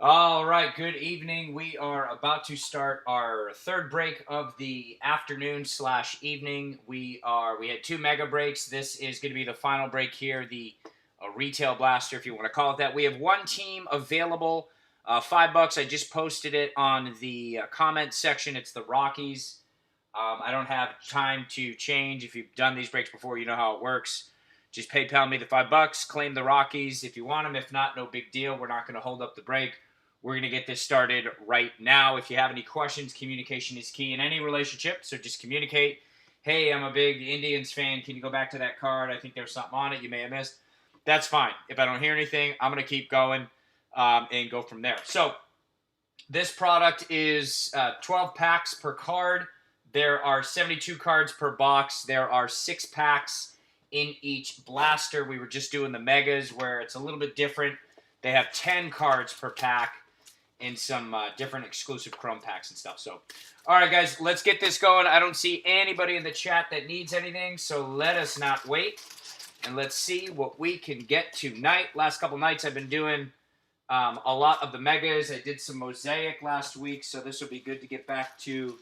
All right, good evening. We are about to start our third break of the afternoon slash evening. We had two mega breaks. This is going to be the final break here, the retail blaster, if you want to call it that. We have one team available, $5. I just posted it on the comment section. It's the Rockies. I don't have time to change. If you've done these breaks before, you know how it works. Just PayPal me the $5, claim the Rockies if you want them. If not, no big deal. We're not going to hold up the break. We're going to get this started right now. If you have any questions, communication is key in any relationship, so just communicate. Hey, I'm a big Indians fan. Can you go back to that card? I think there's something on it you may have missed. That's fine. If I don't hear anything, I'm going to keep going and go from there. So this product is 12 packs per card. There are 72 cards per box. There are 6 packs in each blaster. We were just doing the megas where it's a little bit different. They have 10 cards per pack in some different exclusive chrome packs and stuff. So, all right, guys, let's get this going. I don't see anybody in the chat that needs anything, so let us not wait. And let's see what we can get tonight. Last couple nights I've been doing a lot of the megas. I did some mosaic last week, so this will be good to get back to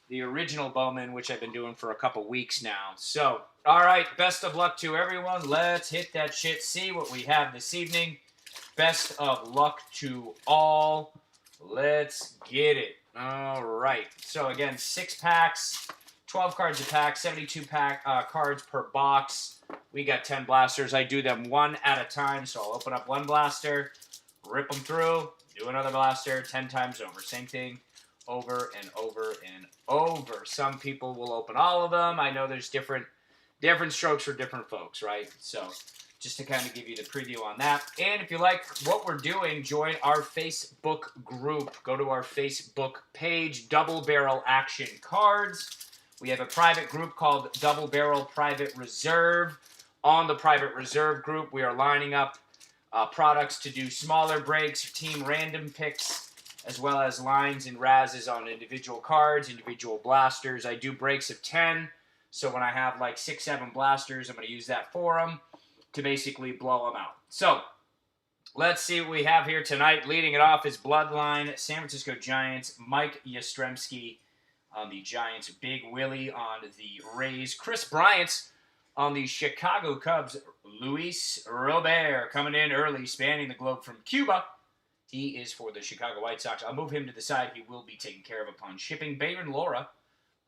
the original Bowman, which I've been doing for a couple weeks now. So, all right, best of luck to everyone. Let's hit that shit, see what we have this evening. Best of luck to all. Let's get it. All right. So, again, 6 packs, 12 cards a pack, 72 cards per box. We got 10 blasters. I do them one at a time, so I'll open up one blaster, rip them through, do another blaster 10 times over. Same thing over and over and over. Some people will open all of them. I know there's different strokes for different folks, right? So, just to kind of give you the preview on that. And if you like what we're doing, join our Facebook group. Go to our Facebook page, Double Barrel Action Cards. We have a private group called Double Barrel Private Reserve. On the Private Reserve group, we are lining up products to do smaller breaks, team random picks, as well as lines and razzes on individual cards, individual blasters. I do breaks of 10, so when I have like 6, 7 blasters, I'm going to use that for them to basically blow them out. So, let's see what we have here tonight. Leading it off is Bloodline, San Francisco Giants, Mike Yastrzemski on the Giants, Big Willie on the Rays, Chris Bryant on the Chicago Cubs, Luis Robert coming in early, spanning the globe from Cuba. He is for the Chicago White Sox. I'll move him to the side. He will be taken care of upon shipping. Bayron Lora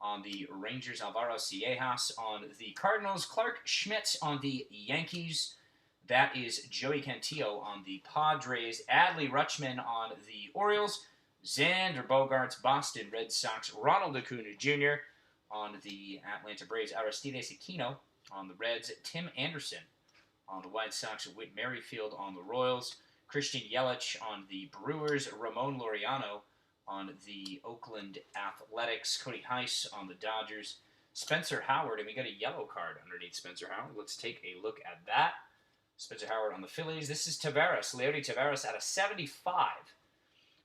on the Rangers, Alvaro Ciejas on the Cardinals, Clark Schmidt on the Yankees. That is Joey Cantillo on the Padres, Adley Rutschman on the Orioles, Xander Bogaerts, Boston Red Sox, Ronald Acuna Jr. on the Atlanta Braves, Aristides Aquino on the Reds, Tim Anderson on the White Sox, Whit Merrifield on the Royals, Christian Yelich on the Brewers, Ramon Laureano on the Oakland Athletics, Cody Heiss on the Dodgers, Spencer Howard, and we got a yellow card underneath Spencer Howard. Let's take a look at that. Spencer Howard on the Phillies. This is Taveras, Leody Taveras out of 75.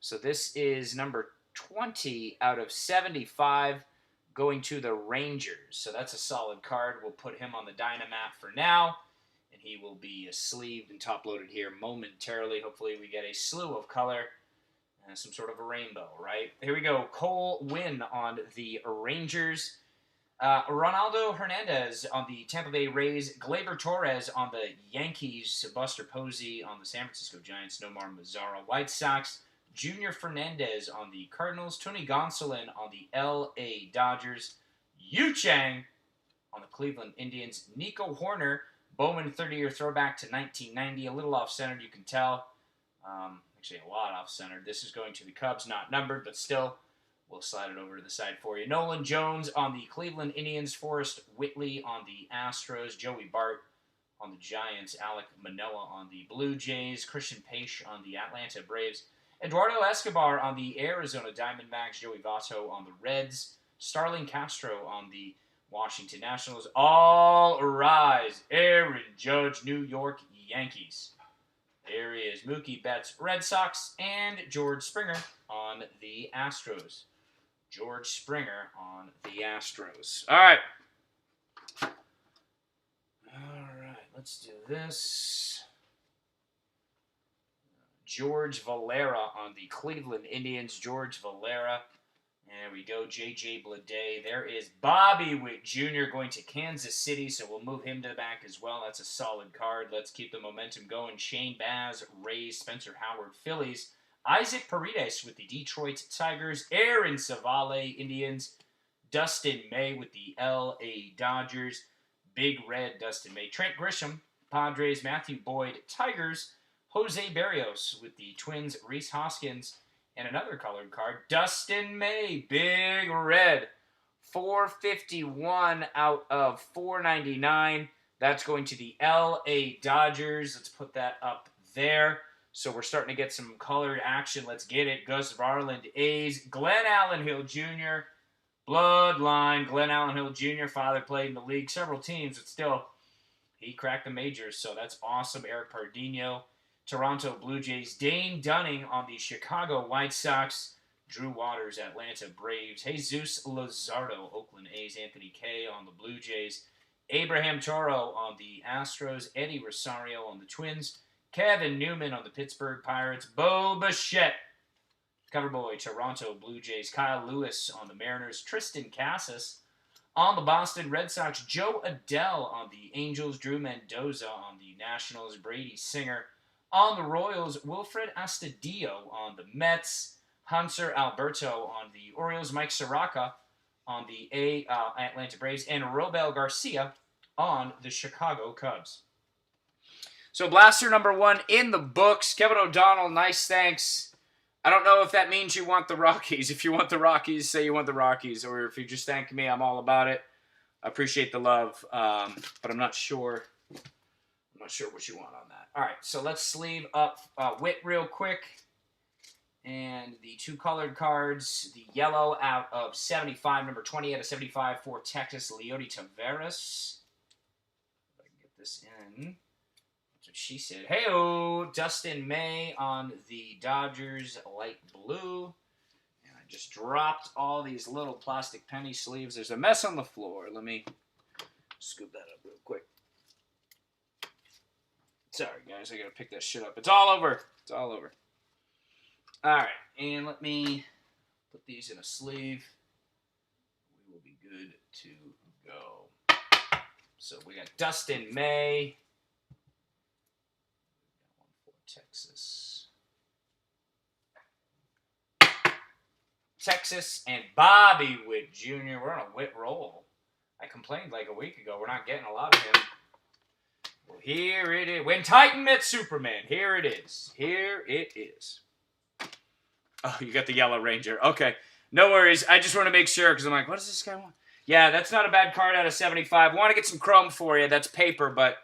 So this is number 20 out of 75 going to the Rangers. So that's a solid card. We'll put him on the Dynamat for now, and he will be sleeved and top-loaded here momentarily. Hopefully we get a slew of color. Some sort of a rainbow, right? Here we go. Cole Winn on the Rangers. Ronaldo Hernandez on the Tampa Bay Rays. Gleyber Torres on the Yankees. Buster Posey on the San Francisco Giants. Nomar Mazara White Sox. Junior Fernandez on the Cardinals. Tony Gonsolin on the L.A. Dodgers. Yu Chang on the Cleveland Indians. Nico Horner. Bowman 30-year throwback to 1990. A little off-centered, you can tell. Actually, a lot off-centered. This is going to the Cubs, not numbered, but still, we'll slide it over to the side for you. Nolan Jones on the Cleveland Indians. Forrest Whitley on the Astros. Joey Bart on the Giants. Alek Manoah on the Blue Jays. Christian Pache on the Atlanta Braves. Eduardo Escobar on the Arizona Diamondbacks. Joey Votto on the Reds. Starling Castro on the Washington Nationals. All rise. Aaron Judge, New York Yankees. There is Mookie Betts, Red Sox, and George Springer on the Astros. George Springer on the Astros. All right. Let's do this. George Valera on the Cleveland Indians. George Valera. There we go, J.J. Bleday. There is Bobby Witt Jr. going to Kansas City, so we'll move him to the back as well. That's a solid card. Let's keep the momentum going. Shane Baz, Rays, Spencer Howard, Phillies. Isaac Paredes with the Detroit Tigers. Aaron Savale, Indians. Dustin May with the L.A. Dodgers. Big Red, Dustin May. Trent Grisham, Padres. Matthew Boyd, Tigers. Jose Berrios with the Twins. Rhys Hoskins. And another colored card, Dustin May, Big Red, 451 out of 499. That's going to the L.A. Dodgers. Let's put that up there. So we're starting to get some colored action. Let's get it. Gus Varland, A's. Glenn Allenhill Jr., Bloodline. Glenn Allenhill Jr., father played in the league, several teams, but still, he cracked the majors, so that's awesome. Eric Pardinho. Toronto Blue Jays, Dane Dunning on the Chicago White Sox, Drew Waters, Atlanta Braves, Jesus Luzardo, Oakland A's, Anthony Kay on the Blue Jays, Abraham Toro on the Astros, Eddie Rosario on the Twins, Kevin Newman on the Pittsburgh Pirates, Bo Bichette, cover boy, Toronto Blue Jays, Kyle Lewis on the Mariners, Tristan Casas on the Boston Red Sox, Joe Adele on the Angels, Drew Mendoza on the Nationals, Brady Singer on the Royals, Wilfred Astudillo on the Mets, Hunter Alberto on the Orioles, Mike Soroka on the Atlanta Braves, and Robel Garcia on the Chicago Cubs. So blaster number 1 in the books. Kevin O'Donnell, nice thanks. I don't know if that means you want the Rockies. If you want the Rockies, say you want the Rockies. Or if you just thank me, I'm all about it. I appreciate the love, but I'm not sure. I'm not sure what you want on that. All right, so let's sleeve up Witt real quick. And the 2 colored cards, the yellow out of 75, number 20 out of 75 for Texas, Leody Taveras. If I can get this in. That's what she said. Hey-oh, Dustin May on the Dodgers, light blue. And I just dropped all these little plastic penny sleeves. There's a mess on the floor. Let me scoop that up real quick. Sorry, guys, I gotta pick that shit up. It's all over. It's all over. All right, and let me put these in a sleeve. We will be good to go. So we got Dustin May. Got one for Texas. Texas and Bobby Witt Jr. We're on a Witt roll. I complained like a week ago. We're not getting a lot of him. Well, here it is. When Titan met Superman. Here it is. Here it is. Oh, you got the Yellow Ranger. Okay. No worries. I just want to make sure because I'm like, what does this guy want? Yeah, that's not a bad card out of 75. Want to get some chrome for you. That's paper, but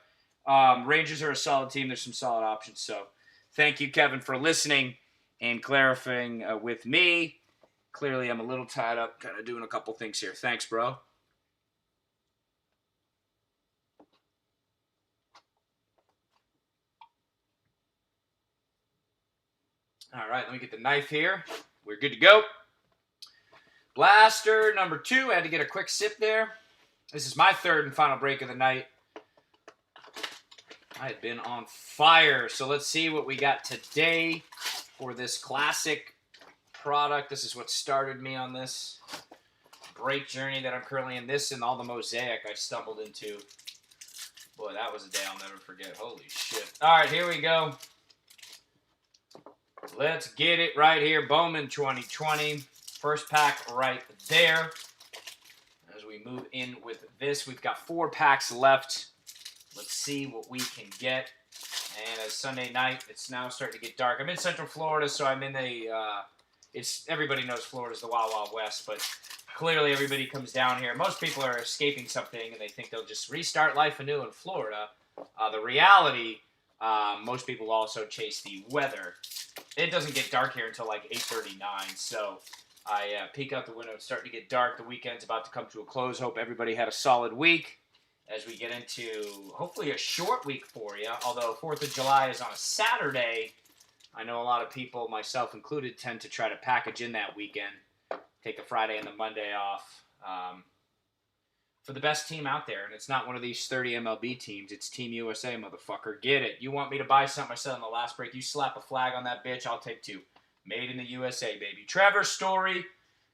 Rangers are a solid team. There's some solid options. So thank you, Kevin, for listening and clarifying with me. Clearly, I'm a little tied up kind of doing a couple things here. Thanks, bro. All right, let me get the knife here. We're good to go. Blaster number 2. I had to get a quick sip there. This is my 3rd and final break of the night. I had been on fire. So let's see what we got today for this classic product. This is what started me on this break journey that I'm currently in. This and all the mosaic I stumbled into. Boy, that was a day I'll never forget. Holy shit. All right, here we go. Let's get it right here. Bowman 2020. First pack right there. As we move in with this, we've got 4 packs left. Let's see what we can get. And as Sunday night, it's now starting to get dark. I'm in Central Florida, so I'm in the, everybody knows Florida's the Wild Wild West, but clearly everybody comes down here. Most people are escaping something, and they think they'll just restart life anew in Florida. The reality, most people also chase the weather. It doesn't get dark here until like 8:39, so I peek out the window. It's starting to get dark. The weekend's about to come to a close. Hope everybody had a solid week as we get into hopefully a short week for you, although 4th of July is on a Saturday. I know a lot of people, myself included, tend to try to package in that weekend, take the Friday and the Monday off. for the best team out there, and it's not one of these 30 MLB teams. It's Team USA, motherfucker. Get it. You want me to buy something I said on the last break? You slap a flag on that bitch, I'll take 2. Made in the USA, baby. Trevor Story,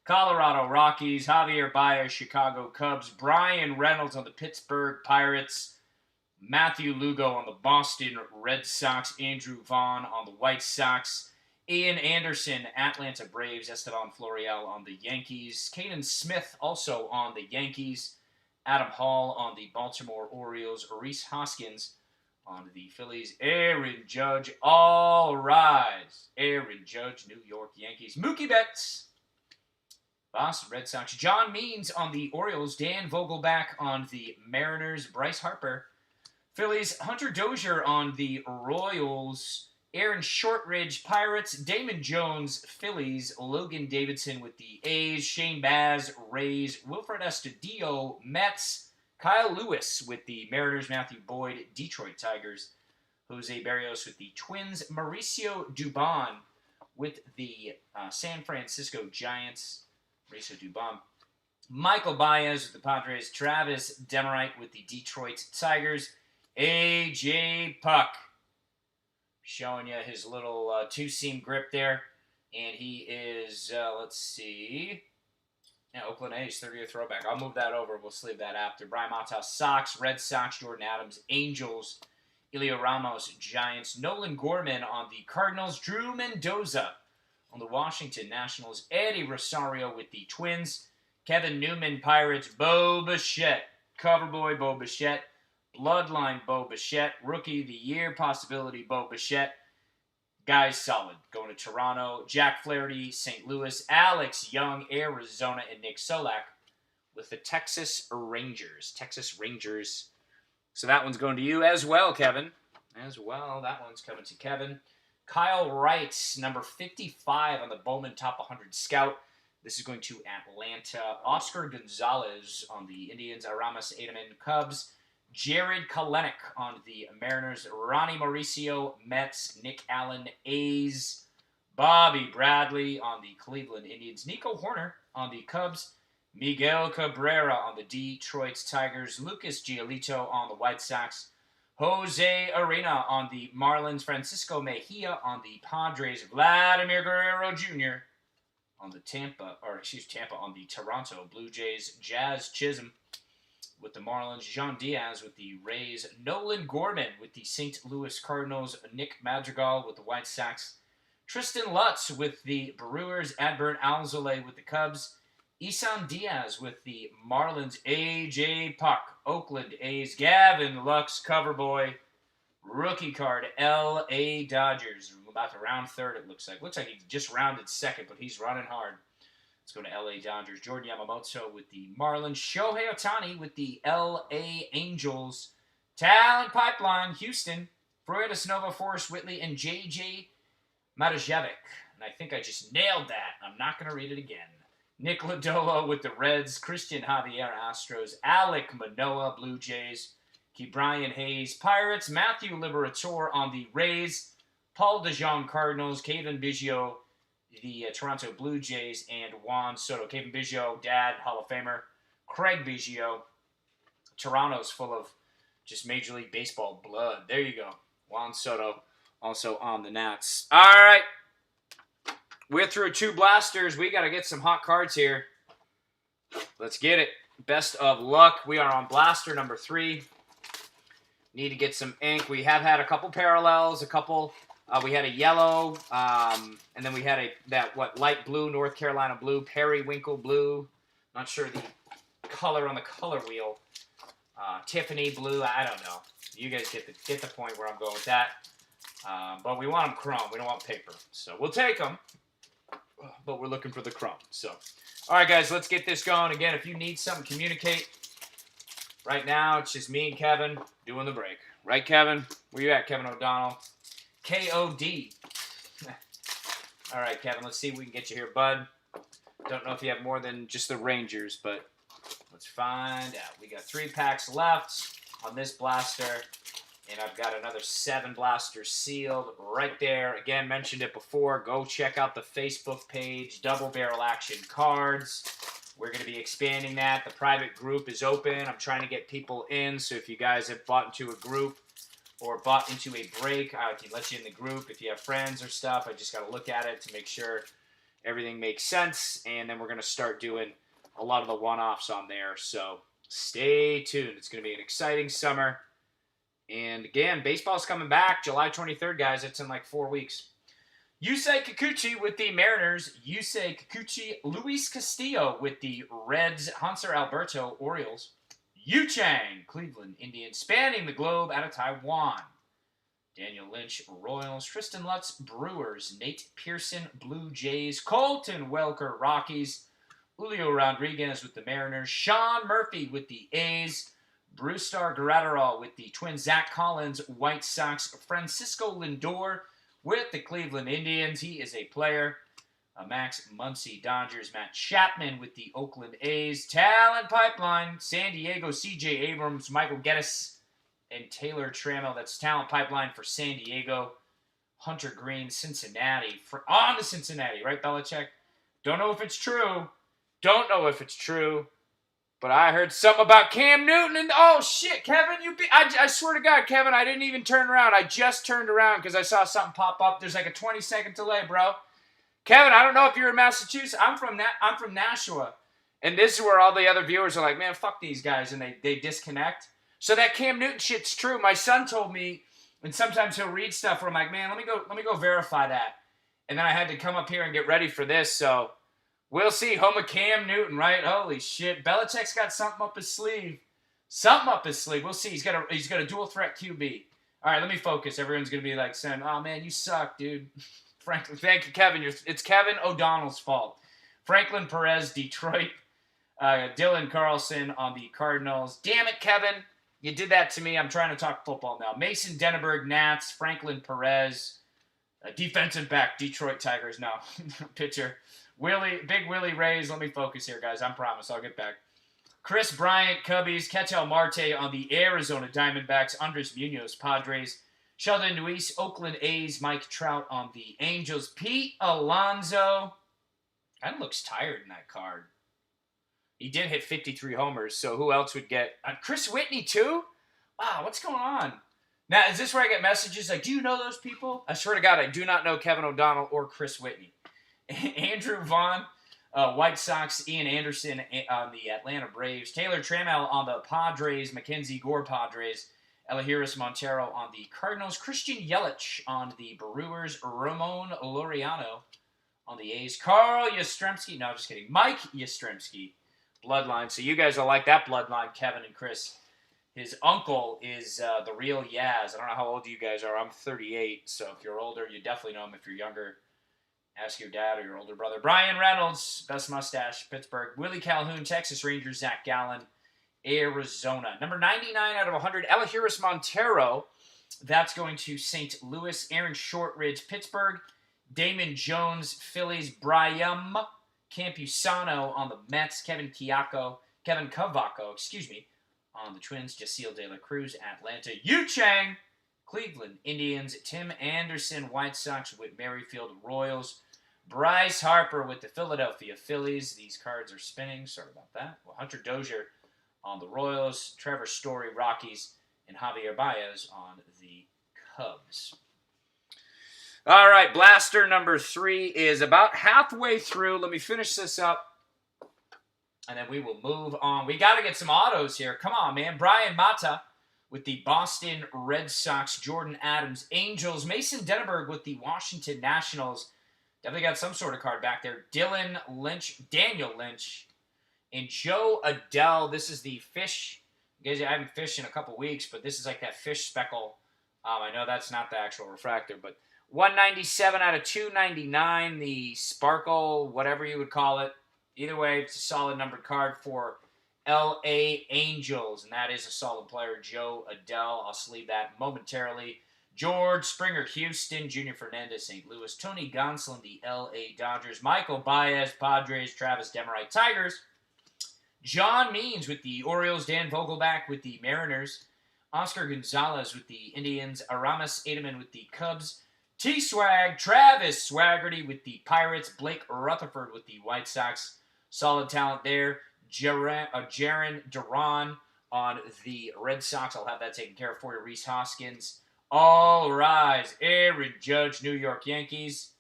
Colorado Rockies. Javier Baez, Chicago Cubs. Brian Reynolds on the Pittsburgh Pirates. Matthew Lugo on the Boston Red Sox. Andrew Vaughn on the White Sox. Ian Anderson, Atlanta Braves. Esteban Florial on the Yankees. Kanan Smith also on the Yankees. Adam Hall on the Baltimore Orioles. Reese Hoskins on the Phillies. Aaron Judge, all rise. Aaron Judge, New York Yankees. Mookie Betts, Boston Red Sox. John Means on the Orioles. Dan Vogelback on the Mariners. Bryce Harper, Phillies. Hunter Dozier on the Royals. Aaron Shortridge, Pirates. Damon Jones, Phillies. Logan Davidson with the A's. Shane Baz, Rays. Wilfred Astudillo, Mets. Kyle Lewis with the Mariners. Matthew Boyd, Detroit Tigers. Jose Barrios with the Twins. Mauricio Dubon with the San Francisco Giants. Mauricio Dubon. Michael Baez with the Padres. Travis Demerite with the Detroit Tigers. A.J. Puck, showing you his little two-seam grip there. And he is, let's see. Yeah, Oakland A's, 30th throwback. I'll move that over. We'll sleeve that after. Brian Matas, Sox. Red Sox. Jordan Adams, Angels. Elio Ramos, Giants. Nolan Gorman on the Cardinals. Drew Mendoza on the Washington Nationals. Eddie Rosario with the Twins. Kevin Newman, Pirates. Bo Bichette, cover boy Bo Bichette. Bloodline Bo Bichette. Rookie of the Year possibility Bo Bichette. Guys solid. Going to Toronto. Jack Flaherty, St. Louis. Alex Young, Arizona. And Nick Solak with the Texas Rangers. Texas Rangers. So that one's going to you as well, Kevin. As well. That one's coming to Kevin. Kyle Wright, number 55 on the Bowman Top 100 Scout. This is going to Atlanta. Oscar Gonzalez on the Indians. Aramis Adaman, Cubs. Jared Kalenic on the Mariners. Ronnie Mauricio, Mets. Nick Allen, A's. Bobby Bradley on the Cleveland Indians. Nico Horner on the Cubs. Miguel Cabrera on the Detroit Tigers. Lucas Giolito on the White Sox. Jose Arena on the Marlins. Francisco Mejia on the Padres. Vladimir Guerrero Jr. on the Tampa on the Toronto Blue Jays. Jazz Chisholm with the Marlins. Jean Diaz with the Rays. Nolan Gorman with the St. Louis Cardinals. Nick Madrigal with the White Sox. Tristan Lutz with the Brewers. Adbert Alzolay with the Cubs. Isan Diaz with the Marlins. A.J. Puck, Oakland A's. Gavin Lux, cover boy. Rookie card, L.A. Dodgers. About to round third, it looks like. Looks like he just rounded second, but he's running hard. Let's go to L.A. Dodgers. Jordan Yamamoto with the Marlins. Shohei Ohtani with the L.A. Angels. Talent Pipeline, Houston. Freudis Nova, Forrest Whitley, and J.J. Matajevic. And I think I just nailed that. I'm not going to read it again. Nick Lodolo with the Reds. Christian Javier, Astros. Alek Manoah, Blue Jays. Ke'Bryan Hayes, Pirates. Matthew Liberatore on the Rays. Paul DeJong, Cardinals. Kevin Biggio, the Toronto Blue Jays. And Juan Soto. Kevin Biggio, dad, Hall of Famer. Craig Biggio. Toronto's full of just Major League Baseball blood. There you go. Juan Soto also on the Nats. All right. We're through 2 blasters. We got to get some hot cards here. Let's get it. Best of luck. We are on blaster number 3. Need to get some ink. We have had a couple parallels, we had a yellow, and then we had light blue, North Carolina blue, periwinkle blue. Not sure the color on the color wheel. Tiffany blue, I don't know. You guys get the point where I'm going with that. But we want them chrome. We don't want paper. So we'll take them. But we're looking for the chrome. So, all right, guys, let's get this going. Again, if you need something, communicate. Right now, it's just me and Kevin doing the break. Right, Kevin? Where you at, Kevin O'Donnell? K-O-D. All right, Kevin, let's see if we can get you here, bud. Don't know if you have more than just the Rangers, but let's find out. We got 3 packs left on this blaster. And I've got another 7 blasters sealed right there. Again, mentioned it before. Go check out the Facebook page, Double Barrel Action Cards. We're going to be expanding that. The private group is open. I'm trying to get people in, so if you guys have bought into a group or bought into a break, I can let you in the group. If you have friends or stuff, I just got to look at it to make sure everything makes sense, and then we're going to start doing a lot of the one-offs on there, so stay tuned. It's going to be an exciting summer, and again, baseball's coming back July 23rd, guys. It's in like 4 weeks. Yusei Kikuchi with the Mariners. Yusei Kikuchi. Luis Castillo with the Reds. Hanser Alberto, Orioles. Yu Chang, Cleveland Indians. Spanning the globe out of Taiwan. Daniel Lynch, Royals. Tristan Lutz, Brewers. Nate Pearson, Blue Jays. Colton Welker, Rockies. Julio Rodriguez with the Mariners. Sean Murphy with the A's. Brewstar Gratterall with the Twins. Zach Collins, White Sox. Francisco Lindor with the Cleveland Indians. He is a player. Max Muncy, Dodgers. Matt Chapman with the Oakland A's. Talent Pipeline, San Diego. C.J. Abrams, Michael Geddes, and Taylor Trammell. That's Talent Pipeline for San Diego. Hunter Green, Cincinnati. On to Cincinnati, right, Belichick? Don't know if it's true. But I heard something about Cam Newton, and oh shit, Kevin, I swear to God, Kevin, I didn't even turn around. I just turned around because I saw something pop up. There's like a 20-second delay, bro. Kevin, I don't know if you're in Massachusetts. I'm from Nashua, and this is where all the other viewers are like, man, fuck these guys, and they disconnect. So that Cam Newton shit's true. My son told me, and sometimes he'll read stuff where I'm like, man, let me go verify that, and then I had to come up here and get ready for this, so. We'll see. Home of Cam Newton, right? Holy shit. Belichick's got something up his sleeve. We'll see. He's got a dual threat QB. All right, let me focus. Everyone's going to be like saying, oh, man, you suck, dude. Frankly, thank you, Kevin. It's Kevin O'Donnell's fault. Franklin Perez, Detroit. Dylan Carlson on the Cardinals. Damn it, Kevin. You did that to me. I'm trying to talk football now. Mason Denneberg, Nats. Franklin Perez. Defensive back, Detroit Tigers. No, pitcher. Big Willie Rays. Let me focus here, guys. I promise. I'll get back. Chris Bryant, Cubbies. Ketel Marte on the Arizona Diamondbacks. Andres Munoz, Padres. Sheldon Neuse, Oakland A's. Mike Trout on the Angels. Pete Alonso. Kind of looks tired in that card. He did hit 53 homers, so who else would get... Chris Whitney, too? Wow, what's going on? Now, is this where I get messages like, do you know those people? I swear to God, I do not know Kevin O'Donnell or Chris Whitney. Andrew Vaughn, White Sox. Ian Anderson on the Atlanta Braves. Taylor Trammell on the Padres. Mackenzie Gore, Padres. Elahiris Montero on the Cardinals. Christian Yelich on the Brewers. Ramon Laureano on the A's. Carl Yastrzemski. No, just kidding. Mike Yastrzemski. Bloodline. So you guys will like that bloodline, Kevin and Chris. His uncle is the real Yaz. I don't know how old you guys are. I'm 38, so if you're older, you definitely know him. If you're younger, ask your dad or your older brother. Brian Reynolds, best mustache, Pittsburgh. Willie Calhoun, Texas Rangers. Zach Gallen, Arizona. Number 99 out of 100, Elahiris Montero. That's going to St. Louis. Aaron Shortridge, Pittsburgh. Damon Jones, Phillies. Brian Campusano on the Mets. Kevin Cavaco, on the Twins. Jasiel De La Cruz, Atlanta. Yu Chang, Cleveland Indians. Tim Anderson, White Sox. Whit Merrifield, Royals. Bryce Harper with the Philadelphia Phillies. These cards are spinning. Sorry about that. Well, Hunter Dozier on the Royals. Trevor Story, Rockies. And Javier Baez on the Cubs. All right, blaster number 3 is about halfway through. Let me finish this up, and then we will move on. We got to get some autos here. Come on, man. Brian Mata with the Boston Red Sox. Jordan Adams, Angels. Mason Denneberg with the Washington Nationals. Definitely got some sort of card back there. Daniel Lynch, and Joe Adell. This is the fish. You guys, I haven't fished in a couple weeks, but this is like that fish speckle. I know that's not the actual refractor, but 197 out of 299. The sparkle, whatever you would call it. Either way, it's a solid numbered card for L.A. Angels, and that is a solid player, Joe Adell. I'll sleeve that momentarily. George Springer, Houston. Junior Fernandez, St. Louis. Tony Gonsolin, the L.A. Dodgers. Michael Baez, Padres. Travis Demarite, Tigers. John Means with the Orioles. Dan Vogelback with the Mariners. Oscar Gonzalez with the Indians. Aramis Ademan with the Cubs. T-Swag, Travis Swaggerty with the Pirates. Blake Rutherford with the White Sox. Solid talent there. Jaron Duran on the Red Sox. I'll have that taken care of for you. Rhys Hoskins. All rise. Aaron Judge, New York Yankees.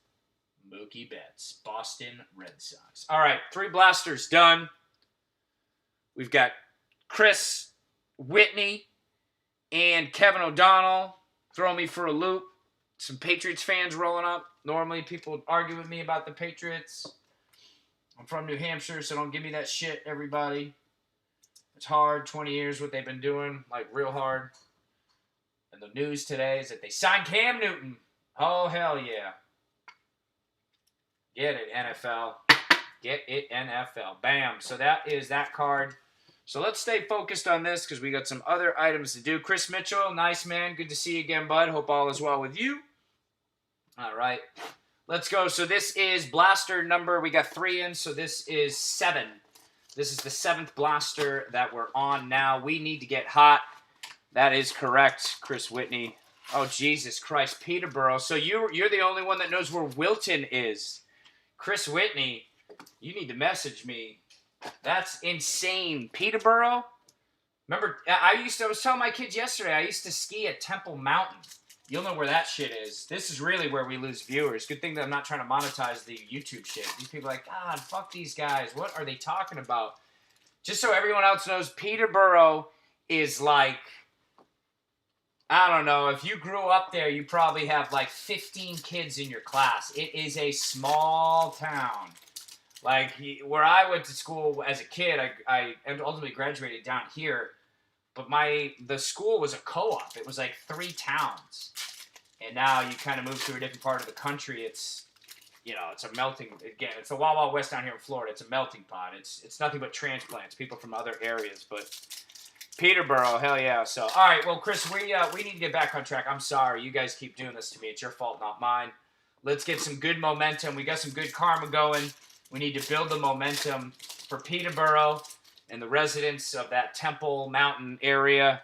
Mookie Betts, Boston Red Sox. All right, 3 blasters done. We've got Chris Whitney and Kevin O'Donnell throwing me for a loop. Some Patriots fans rolling up. Normally, people would argue with me about the Patriots. I'm from New Hampshire, so don't give me that shit, everybody. It's hard. 20 years, what they've been doing, like real hard. And the news today is that they signed Cam Newton. Oh, hell yeah. Get it, NFL. Get it, NFL. Bam. So that is that card. So let's stay focused on this because we got some other items to do. Chris Mitchell, nice man. Good to see you again, bud. Hope all is well with you. All right. Let's go. So this is blaster number. We got 3 in, so this is 7. This is the 7th blaster that we're on now. We need to get hot. That is correct, Chris Whitney. Oh, Jesus Christ. Peterborough. So you're the only one that knows where Wilton is. Chris Whitney, you need to message me. That's insane. Peterborough? Remember, I was telling my kids yesterday, I used to ski at Temple Mountain. You'll know where that shit is. This is really where we lose viewers. Good thing that I'm not trying to monetize the YouTube shit. These people are like, God, fuck these guys. What are they talking about? Just so everyone else knows, Peterborough is like, I don't know. If you grew up there, you probably have like 15 kids in your class. It is a small town. Like, where I went to school as a kid, I ultimately graduated down here. But the school was a co-op. It was like 3 towns. And now you kind of move to a different part of the country. It's, it's a melting, again, it's the Wild Wild West down here in Florida. It's a melting pot. It's nothing but transplants, people from other areas. But Peterborough, hell yeah. So, all right, well, Chris, we need to get back on track. I'm sorry. You guys keep doing this to me. It's your fault, not mine. Let's get some good momentum. We got some good karma going. We need to build the momentum for Peterborough and the residents of that Temple Mountain area.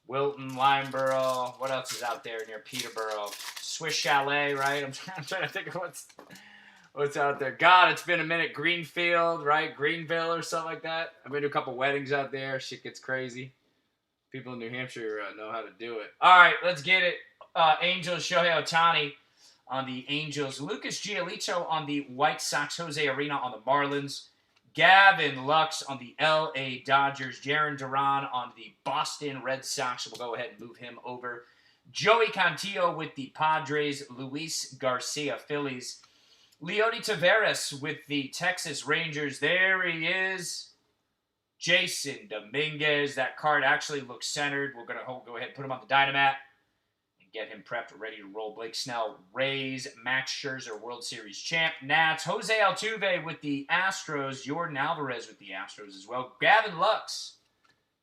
Wilton, Limeboro. What else is out there near Peterborough? Swiss Chalet, right? I'm trying to think of what's out there. God, it's been a minute. Greenfield, right? Greenville or something like that. I've been to a couple weddings out there. Shit gets crazy. People in New Hampshire know how to do it. All right, let's get it. Angels, Shohei Ohtani on the Angels. Lucas Giolito on the White Sox. Jose Arena on the Marlins. Gavin Lux on the L.A. Dodgers. Jaron Duran on the Boston Red Sox. We'll go ahead and move him over. Joey Cantillo with the Padres. Luis Garcia, Phillies. Leody Taveras with the Texas Rangers. There he is. Jason Dominguez. That card actually looks centered. We're going to go ahead and put him on the Dynamat and get him prepped, ready to roll. Blake Snell, Rays. Max Scherzer, World Series champ. Nats. Jose Altuve with the Astros. Jordan Alvarez with the Astros as well. Gavin Lux,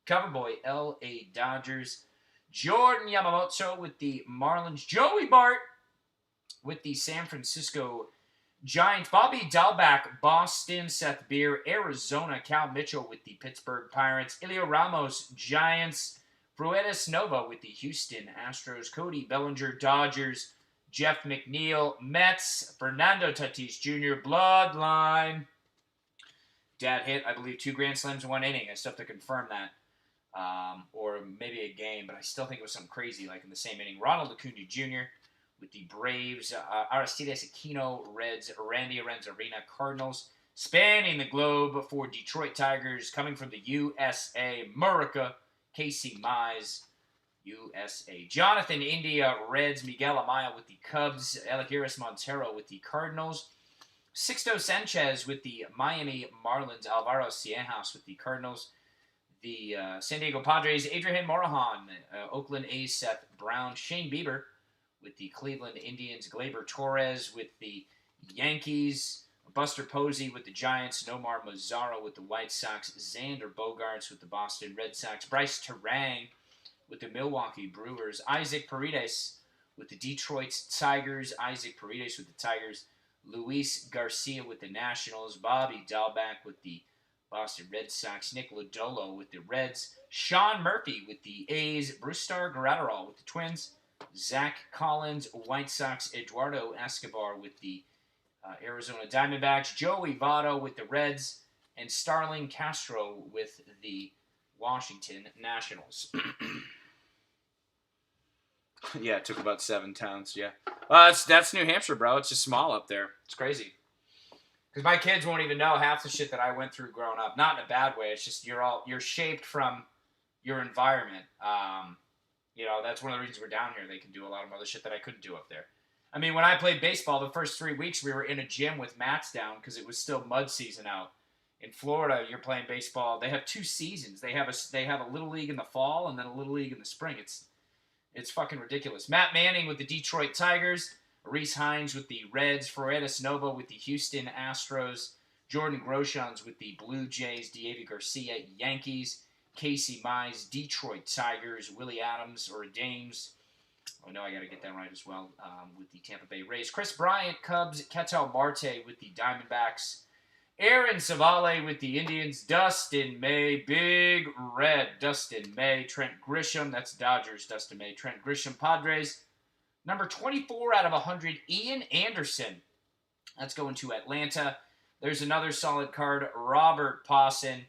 Coverboy, L.A. Dodgers. Jordan Yamamoto with the Marlins. Joey Bart with the San Francisco Giants. Bobby Dalbec, Boston. Seth Beer, Arizona. Cal Mitchell with the Pittsburgh Pirates. Elio Ramos, Giants. Fruedes Nova with the Houston Astros. Cody Bellinger, Dodgers. Jeff McNeil, Mets. Fernando Tatis Jr., Bloodline. Dad hit, I believe, 2 grand slams in 1 inning. I still have to confirm that. Or maybe a game, but I still think it was something crazy, like in the same inning. Ronald Acuna Jr. with the Braves. Aristides Aquino, Reds. Randy Arozarena, Cardinals. Spanning the globe for Detroit Tigers. Coming from the USA, America. Casey Mize, USA. Jonathan India, Reds. Miguel Amaya with the Cubs. Eligiris Montero with the Cardinals. Sixto Sanchez with the Miami Marlins. Alvaro Cienhouse with the Cardinals. The San Diego Padres. Adrian Morahan. Oakland A's. Seth Brown. Shane Bieber with the Cleveland Indians. Gleyber Torres with the Yankees. Buster Posey with the Giants. Nomar Mazara with the White Sox. Xander Bogaerts with the Boston Red Sox. Bryce Terang with the Milwaukee Brewers. Isaac Paredes with the Detroit Tigers. Isaac Paredes with the Tigers. Luis Garcia with the Nationals. Bobby Dalbec with the Boston Red Sox. Nick Lodolo with the Reds. Sean Murphy with the A's. Brustar Graterol with the Twins. Zach Collins, White Sox. Eduardo Escobar with the Arizona Diamondbacks. Joey Votto with the Reds. and Starling Castro with the Washington Nationals. Yeah, it took about 7 towns. Yeah, that's New Hampshire, bro. It's just small up there. It's crazy. Because my kids won't even know half the shit that I went through growing up. Not in a bad way. It's just you're shaped from your environment. That's one of the reasons we're down here. They can do a lot of other shit that I couldn't do up there. I mean, when I played baseball, the first 3 weeks we were in a gym with mats down because it was still mud season out. In Florida, you're playing baseball. They have 2 seasons. They have a little league in the fall and then a little league in the spring. It's fucking ridiculous. Matt Manning with the Detroit Tigers. Reese Hines with the Reds. Freudis Nova with the Houston Astros. Jordan Groshans with the Blue Jays. Diego Garcia, Yankees. Casey Mize, Detroit Tigers. Willie Adams, or Dames. Oh, no, I got to get that right as well. With the Tampa Bay Rays. Chris Bryant, Cubs. Ketel Marte with the Diamondbacks. Aaron Savale with the Indians. Dustin May, Big Red. Dustin May. Trent Grisham, that's Dodgers. Dustin May. Trent Grisham, Padres. Number 24 out of 100, Ian Anderson. That's going to Atlanta. There's another solid card, Robert Pawson.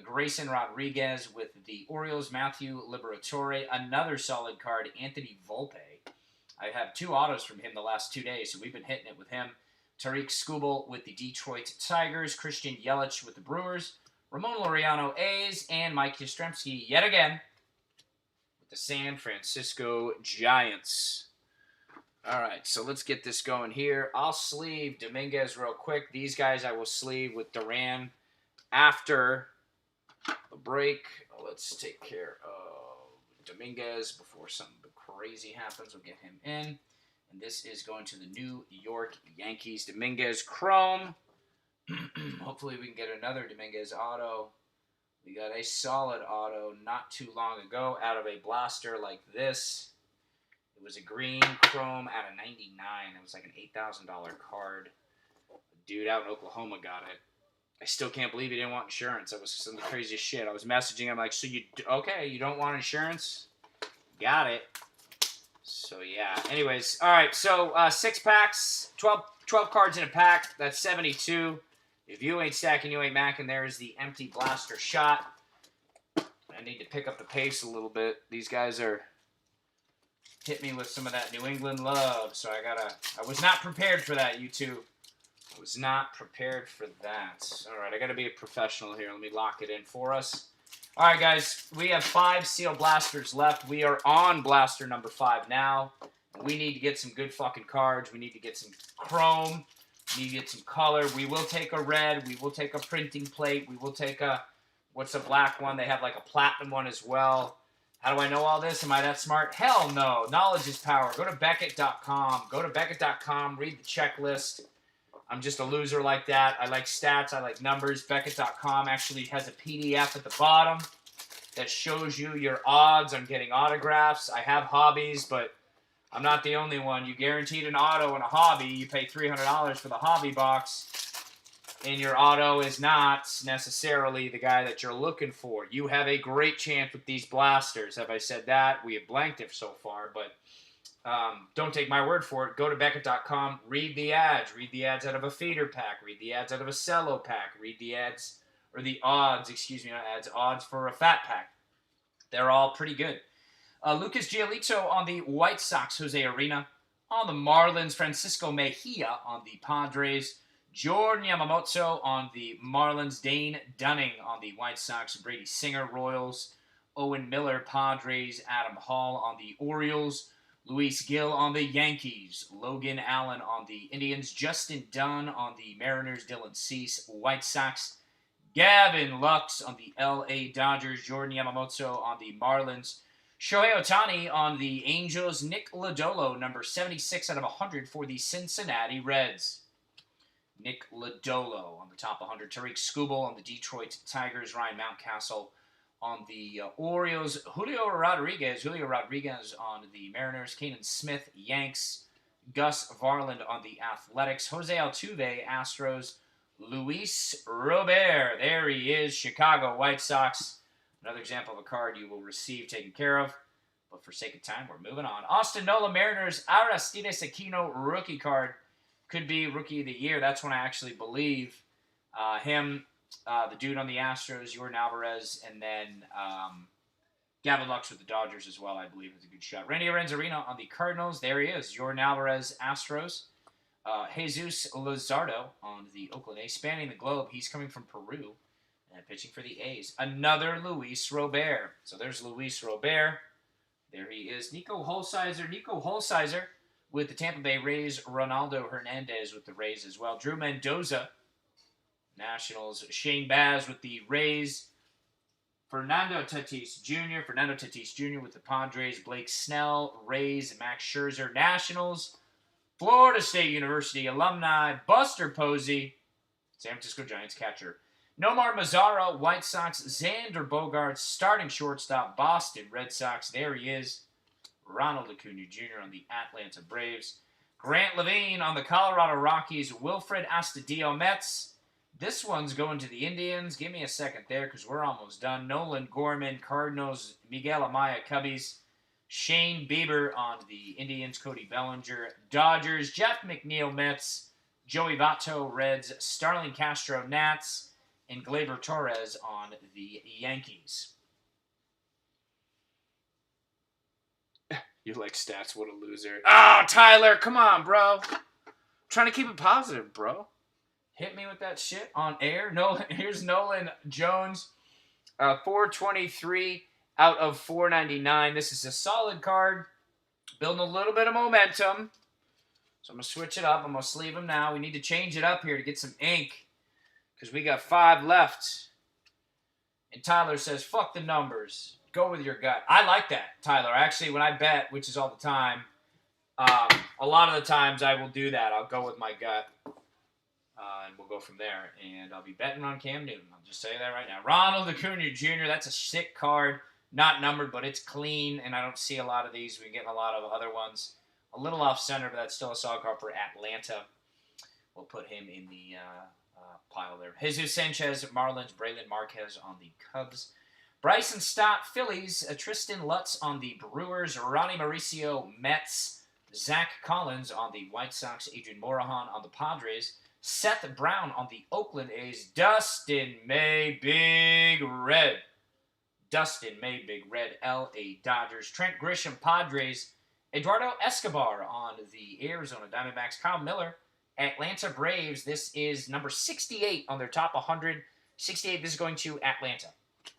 Grayson Rodriguez with the Orioles. Matthew Liberatore. Another solid card, Anthony Volpe. I have 2 autos from him the last 2 days, so we've been hitting it with him. Tariq Skubal with the Detroit Tigers. Christian Yelich with the Brewers. Ramon Laureano, A's. And Mike Yastrzemski, yet again, with the San Francisco Giants. All right, so let's get this going here. I'll sleeve Dominguez real quick. These guys I will sleeve with Duran after the break. Let's take care of Dominguez before something crazy happens. We'll get him in. And this is going to the New York Yankees. Dominguez Chrome. Hopefully we can get another Dominguez auto. We got a solid auto not too long ago out of a blaster like this. It was a green chrome out of 99. It was like an $8,000 card. A dude out in Oklahoma got it. I still can't believe he didn't want insurance. That was some of the craziest shit. I was messaging him like, so you don't want insurance? Got it. So, yeah. Anyways, all right. So, 6 packs, 12 cards in a pack. That's 72. If you ain't stacking, you ain't macking. There is the empty blaster shot. I need to pick up the pace a little bit. These guys are hit me with some of that New England love. So, I was not prepared for that, you two. I was not prepared for that. All right, I got to be a professional here. Let me lock it in for us. All right, guys, we have 5 seal blasters left. We are on blaster number 5 now. We need to get some good fucking cards. We need to get some chrome. We need to get some color. We will take a red. We will take a printing plate. We will take what's a black one? They have like a platinum one as well. How do I know all this? Am I that smart? Hell no. Knowledge is power. Go to Beckett.com. Go to Beckett.com. Read the checklist. I'm just a loser like that. I like stats. I like numbers. Beckett.com actually has a PDF at the bottom that shows you your odds on getting autographs. I have hobbies, but I'm not the only one. You guaranteed an auto and a hobby. You pay $300 for the hobby box, and your auto is not necessarily the guy that you're looking for. You have a great chance with these blasters. Have I said that? We have blanked it so far, but don't take my word for it. Go to Beckett.com. Read the ads. Read the ads out of a feeder pack. Read the ads out of a cello pack. Read the ads, or the odds, not ads, odds for a fat pack. They're all pretty good. Lucas Giolito on the White Sox, Jose Arena. On the Marlins, Francisco Mejia on the Padres. Jordan Yamamoto on the Marlins. Dane Dunning on the White Sox. Brady Singer, Royals. Owen Miller, Padres. Adam Hall on the Orioles. Luis Gil on the Yankees. Logan Allen on the Indians. Justin Dunn on the Mariners. Dylan Cease, White Sox. Gavin Lux on the LA Dodgers. Jordan Yamamoto on the Marlins. Shohei Ohtani on the Angels. Nick Lodolo, number 76 out of 100 for the Cincinnati Reds. Nick Lodolo on the top 100. Tariq Skubal on the Detroit Tigers. Ryan Mountcastle on the Orioles. Julio Rodriguez on the Mariners. Kanan Smith, Yanks. Gus Varland on the Athletics. Jose Altuve, Astros. Luis Robert, there he is, Chicago White Sox. Another example of a card you will receive taken care of. But for sake of time, we're moving on. Austin Nola, Mariners. Aristides Aquino, rookie card. Could be Rookie of the Year. That's when I actually believe him. the dude on the Astros, Jordan Alvarez, and then Gavin Lux with the Dodgers as well, I believe, is a good shot. Randy Arozarena on the Cardinals. There he is. Jordan Alvarez, Astros. Jesus Luzardo on the Oakland A's. Spanning the globe, he's coming from Peru and pitching for the A's. Another Luis Robert. So there's Luis Robert. There he is. Nico Holsizer with the Tampa Bay Rays. Ronaldo Hernandez with the Rays as well. Drew Mendoza, Nationals. Shane Baz with the Rays. Fernando Tatis Jr. with the Padres. Blake Snell, Rays. Max Scherzer, Nationals. Florida State University alumni, Buster Posey, San Francisco Giants catcher. Nomar Mazara, White Sox. Xander Bogaerts, starting shortstop, Boston Red Sox. There he is. Ronald Acuna Jr. on the Atlanta Braves. Grant Levine on the Colorado Rockies. Wilfred Astudillo, Mets. This one's going to the Indians. Give me a second there because we're almost done. Nolan Gorman, Cardinals. Miguel Amaya, Cubbies. Shane Bieber on the Indians. Cody Bellinger, Dodgers. Jeff McNeil, Mets. Joey Votto, Reds. Starling Castro, Nats. And Gleyber Torres on the Yankees. You like stats, what a loser. Oh, Tyler, come on, bro. I'm trying to keep it positive, bro. Hit me with that shit on air. Here's Nolan Jones. 423 out of 499. This is a solid card. Building a little bit of momentum. So I'm going to switch it up. I'm going to sleeve him now. We need to change it up here to get some ink. Because we got 5 left. And Tyler says, fuck the numbers. Go with your gut. I like that, Tyler. Actually, when I bet, which is all the time, a lot of the times I will do that. I'll go with my gut. And we'll go from there. And I'll be betting on Cam Newton. I'll just say that right now. Ronald Acuna Jr., that's a sick card. Not numbered, but it's clean. And I don't see a lot of these. We get a lot of other ones. A little off-center, but that's still a solid card for Atlanta. We'll put him in the pile there. Jesus Sanchez, Marlins. Braylon Marquez on the Cubs. Bryson Stott, Phillies. Tristan Lutz on the Brewers. Ronnie Mauricio, Mets. Zach Collins on the White Sox. Adrian Morahan on the Padres. Seth Brown on the Oakland A's. Dustin May, Big Red. L.A. Dodgers. Trent Grisham, Padres. Eduardo Escobar on the Arizona Diamondbacks. Kyle Miller, Atlanta Braves. This is number 68 on their top 100. 68, this is going to Atlanta.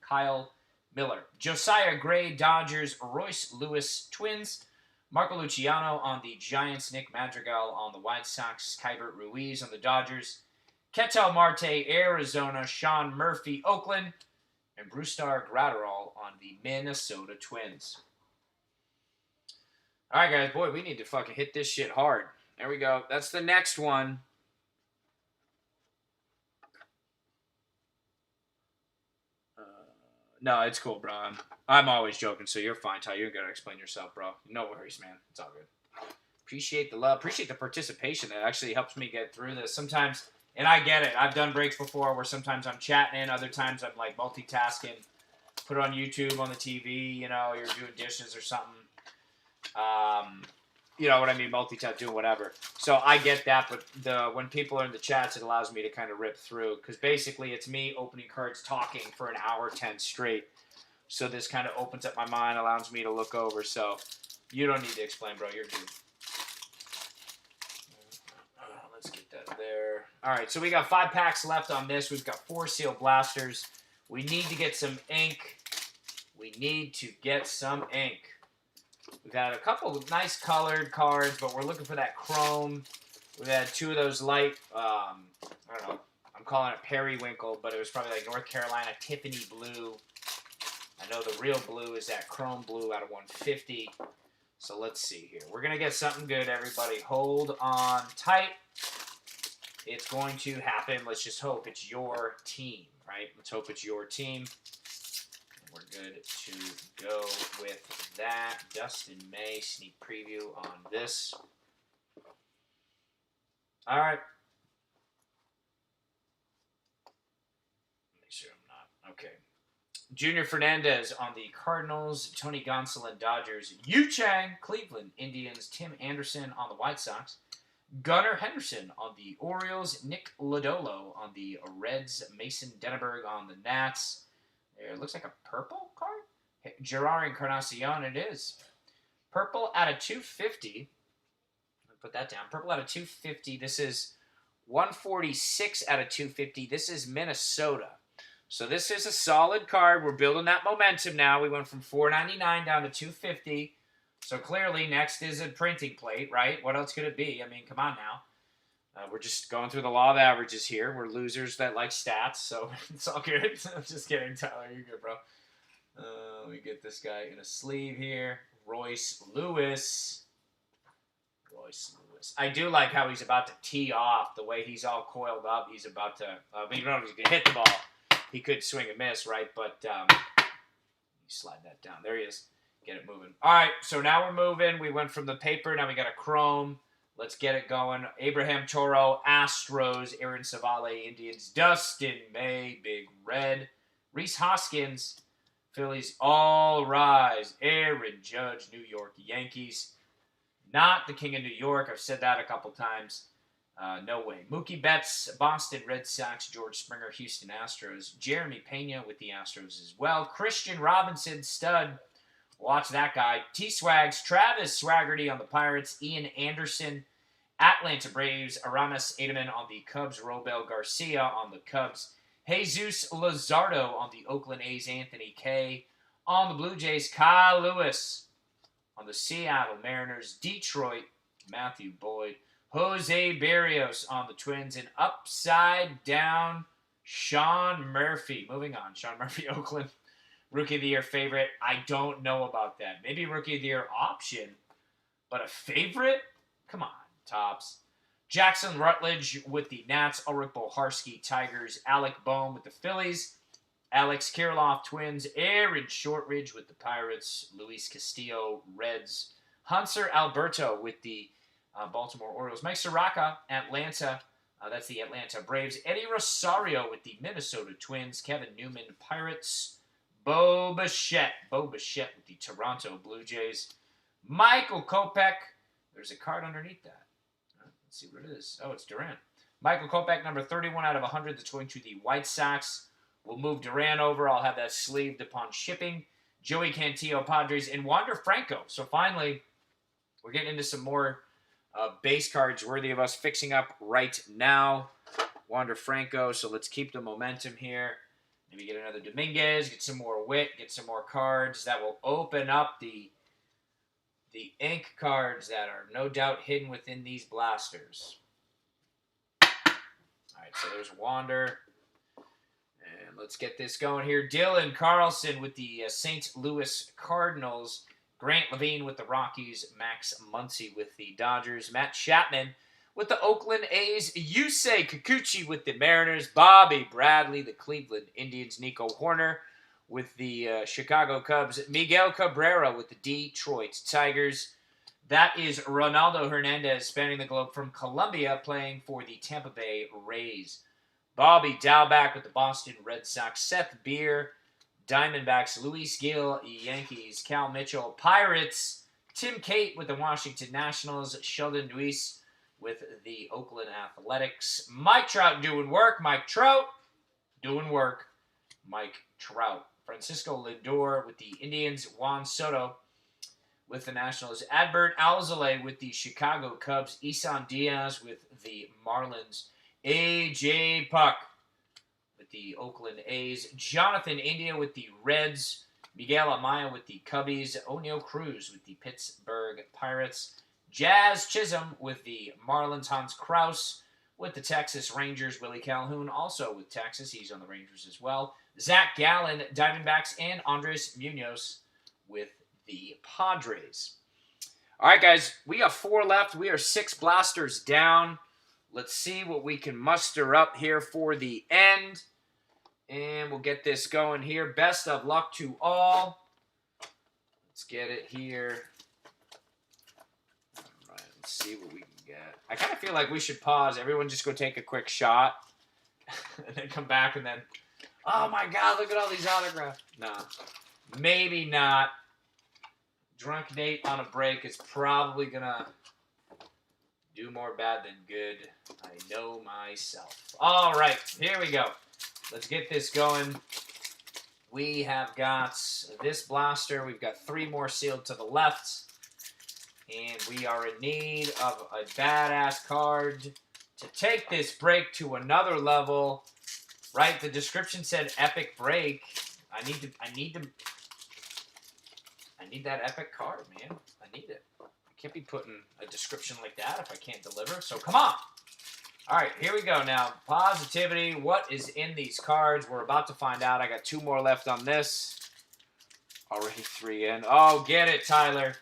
Kyle Miller. Josiah Gray, Dodgers. Royce Lewis, Twins. Marco Luciano on the Giants. Nick Madrigal on the White Sox. Kybert Ruiz on the Dodgers. Ketel Marte, Arizona. Sean Murphy, Oakland. And Brusdar Graterol on the Minnesota Twins. All right, guys. Boy, we need to fucking hit this shit hard. There we go. That's the next one. No, it's cool, bro. I'm always joking, so you're fine, Ty. You're going to explain yourself, bro. No worries, man. It's all good. Appreciate the love. Appreciate the participation. That actually helps me get through this. Sometimes, and I get it. I've done breaks before where sometimes I'm chatting. Other times I'm, like, multitasking. Put it on YouTube, on the TV. You know, you're doing dishes or something. You know what I mean? Multitask, doing whatever. So I get that, but when people are in the chats, it allows me to kind of rip through. Because basically, it's me opening cards, talking for an hour 10 straight. So this kind of opens up my mind, allows me to look over. So you don't need to explain, bro. You're good. Let's get that there. All right, so we got 5 packs left on this. We've got 4 sealed blasters. We need to get some ink. We've had a couple of nice colored cards, but we're looking for that chrome. We've had 2 of those light, I don't know, I'm calling it periwinkle, but it was probably like North Carolina Tiffany blue. I know the real blue is that chrome blue out of 150. So let's see here. We're going to get something good, everybody. Hold on tight. It's going to happen. Let's just hope it's your team, right? Let's hope it's your team. We're good to go with that. Dustin May sneak preview on this. All right. Make sure I'm not. Okay. Junior Fernandez on the Cardinals. Tony Gonsolin, Dodgers. Yu Chang, Cleveland Indians. Tim Anderson on the White Sox. Gunnar Henderson on the Orioles. Nick Lodolo on the Reds. Mason Denneberg on the Nats. It looks like a purple card. Gerard Encarnacion, it is. Purple out of 250. Put that down. Purple out of 250. This is 146 out of 250. This is Minnesota. So this is a solid card. We're building that momentum now. We went from 499 down to 250. So clearly next is a printing plate, right? What else could it be? I mean, come on now. We're just going through the law of averages here. We're losers that like stats, so it's all good. I'm just kidding, Tyler. You're good, bro. Let me get this guy in a sleeve here. Royce Lewis. I do like how he's about to tee off. The way he's all coiled up. He's about to... you don't know if he's going to hit the ball. He could swing and miss, right? But slide that down. There he is. Get it moving. All right, so now we're moving. We went from the paper. Now we got a chrome. Let's get it going. Abraham Toro, Astros. Aaron Savale, Indians. Dustin May, Big Red. Reese Hoskins, Phillies. All rise. Aaron Judge, New York Yankees. Not the King of New York. I've said that a couple times. No way. Mookie Betts, Boston Red Sox. George Springer, Houston Astros. Jeremy Pena with the Astros as well. Christian Robinson, stud. Watch that guy. T-Swags, Travis Swaggerty on the Pirates. Ian Anderson, Atlanta Braves. Aramis Edelman on the Cubs. Robel Garcia on the Cubs. Jesus Luzardo on the Oakland A's. Anthony Kay on the Blue Jays. Kyle Lewis on the Seattle Mariners. Detroit, Matthew Boyd. Jose Berrios on the Twins. And upside down, Sean Murphy. Moving on. Sean Murphy, Oakland. Rookie of the Year favorite. I don't know about that. Maybe Rookie of the Year option. But a favorite? Come on, Tops. Jackson Rutledge with the Nats. Ulrich Boharski, Tigers. Alec Bohm with the Phillies. Alex Kirilloff, Twins. Aaron Shortridge with the Pirates. Luis Castillo, Reds. Hunter Alberto with the Baltimore Orioles. Mike Soroka, Atlanta. That's the Atlanta Braves. Eddie Rosario with the Minnesota Twins. Kevin Newman, Pirates. Bo Bichette with the Toronto Blue Jays. Michael Kopech. There's a card underneath that. Let's see what it is. Oh, it's Durant. Michael Kopech, number 31 out of 100. That's going to the White Sox. We'll move Durant over. I'll have that sleeved upon shipping. Joey Cantillo, Padres, and Wander Franco. So finally, we're getting into some more base cards worthy of us fixing up right now. Wander Franco. So let's keep the momentum here. Maybe get another Dominguez, get some more Witt, get some more cards. That will open up the ink cards that are no doubt hidden within these blasters. All right, so there's Wander. And let's get this going here. Dylan Carlson with the St. Louis Cardinals. Grant Levine with the Rockies. Max Muncy with the Dodgers. Matt Chapman with the Oakland A's. Yusei Kikuchi with the Mariners. Bobby Bradley, the Cleveland Indians. Nico Horner with the Chicago Cubs. Miguel Cabrera with the Detroit Tigers. That is Ronaldo Hernandez spanning the globe from Colombia playing for the Tampa Bay Rays. Bobby Dalbec with the Boston Red Sox. Seth Beer, Diamondbacks. Luis Gil, Yankees. Cal Mitchell, Pirates. Tim Cate with the Washington Nationals. Sheldon Duis with the Oakland Athletics. Mike Trout doing work. Mike Trout doing work. Mike Trout. Francisco Lindor with the Indians. Juan Soto with the Nationals. Adbert Alzolay with the Chicago Cubs. Isan Diaz with the Marlins. A.J. Puck with the Oakland A's. Jonathan India with the Reds. Miguel Amaya with the Cubbies. Oneil Cruz with the Pittsburgh Pirates. Jazz Chisholm with the Marlins. Hans Kraus with the Texas Rangers. Willie Calhoun also with Texas. He's on the Rangers as well. Zach Gallen, Diamondbacks, and Andres Munoz with the Padres. All right, guys, we have 4 left. We are 6 blasters down. Let's see what we can muster up here for the end. And we'll get this going here. Best of luck to all. Let's get it here. All right, let's see what we can get. I kind of feel like we should pause. Everyone just go take a quick shot. And then come back and then, oh my God, look at all these autographs. Nah, maybe not. Drunk Nate on a break is probably going to Do more bad than good. I know myself. All right, here we go. Let's get this going. We have got this blaster. We've got 3 more sealed to the left. And we are in need of a badass card to take this break to another level. Right? The description said epic break. I need that epic card, man. I need it. I can't be putting a description like that if I can't deliver. So come on. All right, here we go now. Positivity. What is in these cards? We're about to find out. I got 2 more left on this. Already 3 in. Oh, get it, Tyler.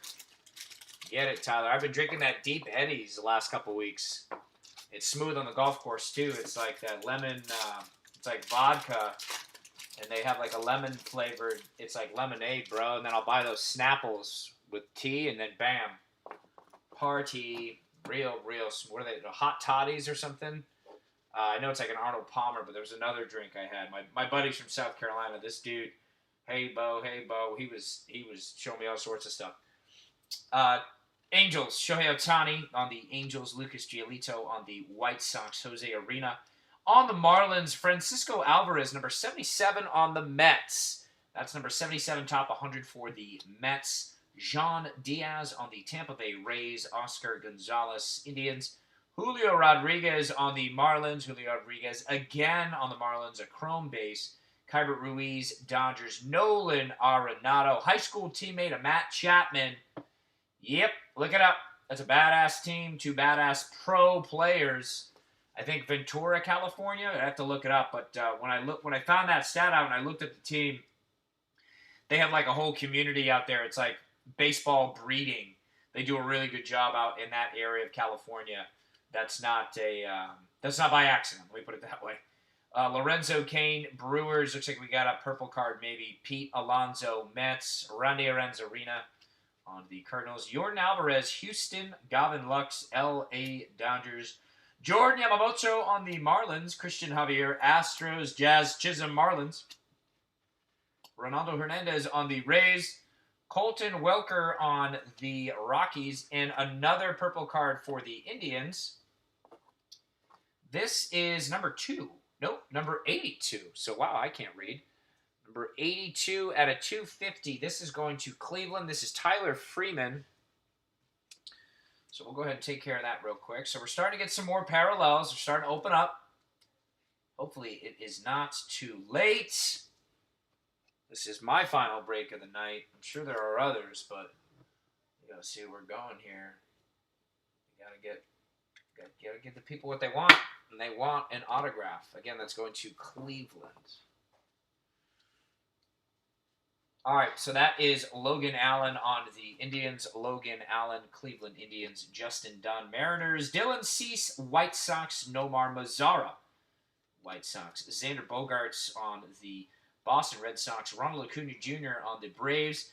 Get it, Tyler. I've been drinking that Deep Eddies the last couple weeks. It's smooth on the golf course, too. It's like that lemon, it's like vodka, and they have like a lemon flavored, it's like lemonade, bro. And then I'll buy those Snapples with tea, and then bam. Party. Real smooth. What are they, the hot toddies or something? I know it's like an Arnold Palmer, but there was another drink I had. My buddy's from South Carolina. This dude, hey, Bo. He was showing me all sorts of stuff. Angels, Shohei Ohtani on the Angels, Lucas Giolito on the White Sox, Jose Arena on the Marlins, Francisco Alvarez, number 77 on the Mets. That's number 77, top 100 for the Mets. Jean Diaz on the Tampa Bay Rays, Oscar Gonzalez, Indians. Julio Rodriguez on the Marlins, Julio Rodriguez again on the Marlins, a chrome base. Kyber Ruiz, Dodgers, Nolan Arenado, high school teammate of Matt Chapman. Yep, look it up. That's a badass team, 2 badass pro players. I think Ventura, California. I have to look it up, but when I found that stat out and I looked at the team, they have like a whole community out there. It's like baseball breeding. They do a really good job out in that area of California. That's not by accident. Let me put it that way. Lorenzo Cain, Brewers. Looks like we got a purple card maybe. Pete Alonso, Mets. Randy Arozarena on the Cardinals. Yordan Alvarez, Houston. Gavin Lux, L.A. Dodgers. Jordan Yamamoto on the Marlins. Christian Javier, Astros. Jazz Chisholm, Marlins. Ronaldo Hernandez on the Rays. Colton Welker on the Rockies. And another purple card for the Indians. This is number 2. Nope, number 82. So, wow, I can't read. Number 82 at a 250. This is going to Cleveland. This is Tyler Freeman. So we'll go ahead and take care of that real quick. So we're starting to get some more parallels. We're starting to open up. Hopefully it is not too late. This is my final break of the night. I'm sure there are others, but we got to see where we're going here. We got to give the people what they want. And they want an autograph. Again, that's going to Cleveland. All right, so that is Logan Allen on the Indians. Logan Allen, Cleveland Indians. Justin Dunn, Mariners. Dylan Cease, White Sox. Nomar Mazara, White Sox. Xander Bogaerts on the Boston Red Sox. Ronald Acuna Jr. on the Braves.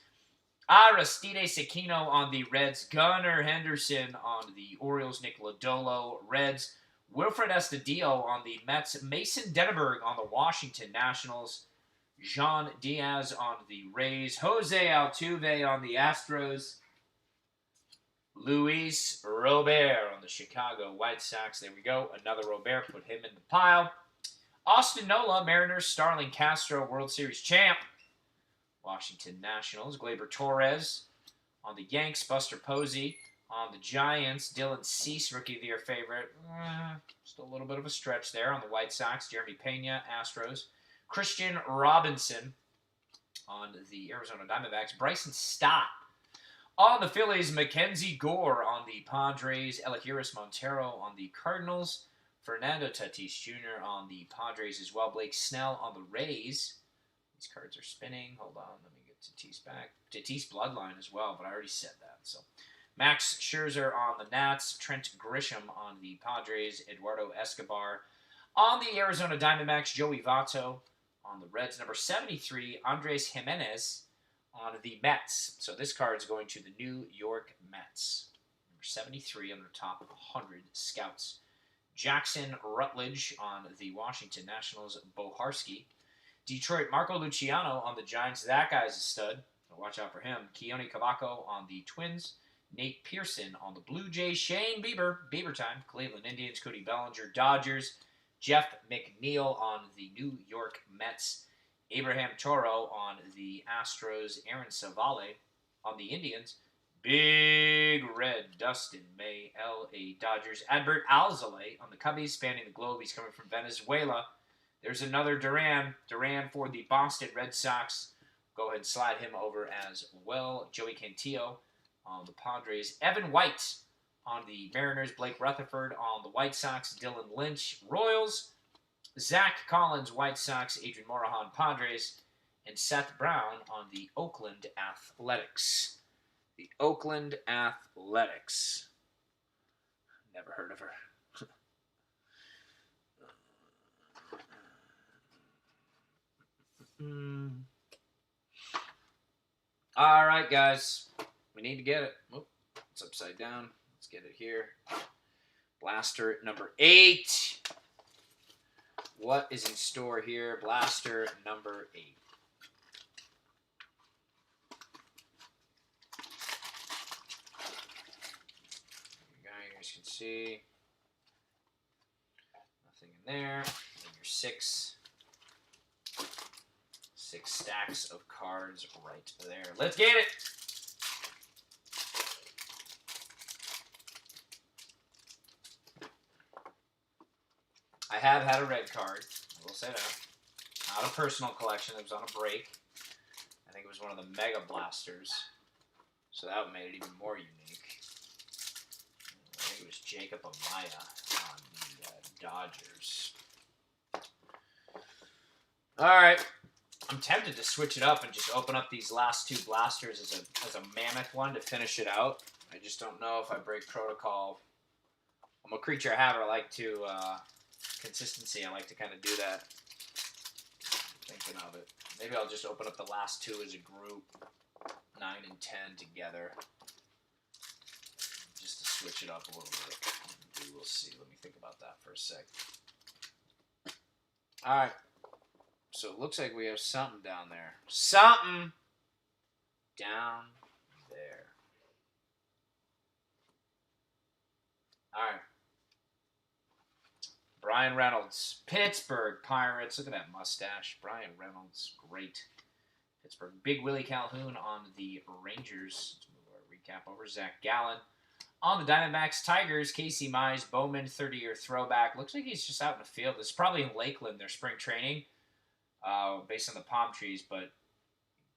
Aristide Aquino on the Reds. Gunnar Henderson on the Orioles. Nick Lodolo, Reds. Wilfred Estadio on the Mets. Mason Denneberg on the Washington Nationals. Jean Diaz on the Rays. Jose Altuve on the Astros. Luis Robert on the Chicago White Sox. There we go. Another Robert. Put him in the pile. Austin Nola, Mariners. Starling Castro, World Series champ. Washington Nationals. Gleyber Torres on the Yanks. Buster Posey on the Giants. Dylan Cease, Rookie of the Year favorite. Just a little bit of a stretch there on the White Sox. Jeremy Pena, Astros. Christian Robinson on the Arizona Diamondbacks. Bryson Stott on the Phillies. Mackenzie Gore on the Padres. Elihuris Montero on the Cardinals. Fernando Tatis Jr. on the Padres as well. Blake Snell on the Rays. These cards are spinning. Hold on. Let me get Tatis back. Tatis Bloodline as well, but I already said that. So Max Scherzer on the Nats. Trent Grisham on the Padres. Eduardo Escobar on the Arizona Diamondbacks. Joey Votto on the Reds. Number 73, Andres Jimenez on the Mets. So this card is going to the New York Mets. Number 73 on the top 100 scouts. Jackson Rutledge on the Washington Nationals. Boharski. Detroit, Marco Luciano on the Giants. That guy's a stud. So watch out for him. Keone Cavaco on the Twins. Nate Pearson on the Blue Jays. Shane Bieber, Bieber time. Cleveland Indians. Cody Bellinger, Dodgers. Jeff McNeil on the New York Mets. Abraham Toro on the Astros. Aaron Savale on the Indians. Big Red Dustin May, LA Dodgers. Adbert Alzolay on the Cubbies, spanning the globe. He's coming from Venezuela. There's another Duran. Duran for the Boston Red Sox. Go ahead and slide him over as well. Joey Cantillo on the Padres. Evan White on the Mariners. Blake Rutherford on the White Sox. Dylan Lynch, Royals. Zach Collins, White Sox. Adrian Morejon, Padres. And Seth Brown on the Oakland Athletics. The Oakland Athletics. Never heard of her. All right, guys. We need to get it. Oh, it's upside down. Let's get it here. Blaster number 8. What is in store here? Blaster number 8. You guys can see nothing in there. And your 6 stacks of cards right there. Let's get it. I have had a red card. I will say that. Not a personal collection. It was on a break. I think it was one of the Mega Blasters. So that made it even more unique. I think it was Jacob Amaya on the Dodgers. All right. I'm tempted to switch it up and just open up these last 2 blasters as a mammoth one to finish it out. I just don't know if I break protocol. I'm a creature habit. I like to consistency. I like to kind of do that. Thinking of it. Maybe I'll just open up the last 2 as a group, 9 and 10 together, just to switch it up a little bit. Maybe we'll see. Let me think about that for a sec. All right. So it looks like we have something down there. Something down there. All right. Brian Reynolds, Pittsburgh Pirates. Look at that mustache. Brian Reynolds, great. Pittsburgh. Big Willie Calhoun on the Rangers. Let's move our recap over. Zach Gallen. On the Diamondbacks, Tigers, Casey Mize, Bowman, 30-year throwback. Looks like he's just out in the field. This is probably in Lakeland, their spring training. Based on the palm trees, but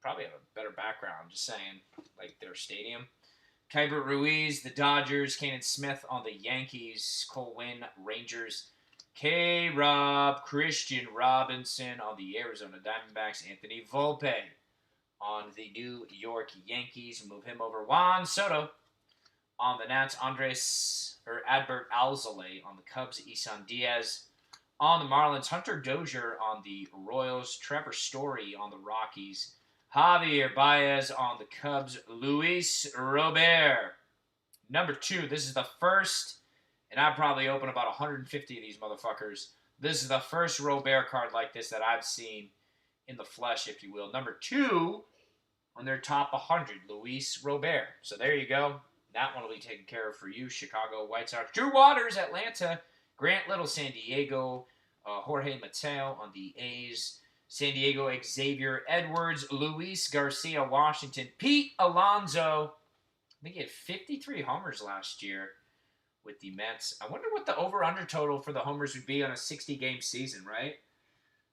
probably have a better background. I'm just saying, like their stadium. Kyber Ruiz, the Dodgers. Kanan Smith on the Yankees. Cole Winn, Rangers. K-Rob, Christian Robinson on the Arizona Diamondbacks. Anthony Volpe on the New York Yankees. Move him over. Juan Soto on the Nats. Adbert Alzolay on the Cubs. Isan Diaz on the Marlins. Hunter Dozier on the Royals. Trevor Story on the Rockies. Javier Baez on the Cubs. Luis Robert. Number 2. This is the first, and I'd probably open about 150 of these motherfuckers. This is the first Robert card like this that I've seen in the flesh, if you will. Number 2 on their top 100, Luis Robert. So there you go. That one will be taken care of for you, Chicago White Sox. Drew Waters, Atlanta. Grant Little, San Diego. Jorge Mateo on the A's. San Diego, Xavier Edwards. Luis Garcia, Washington. Pete Alonso. I think he had 53 homers last year with the Mets. I wonder what the over-under total for the homers would be on a 60-game season, right?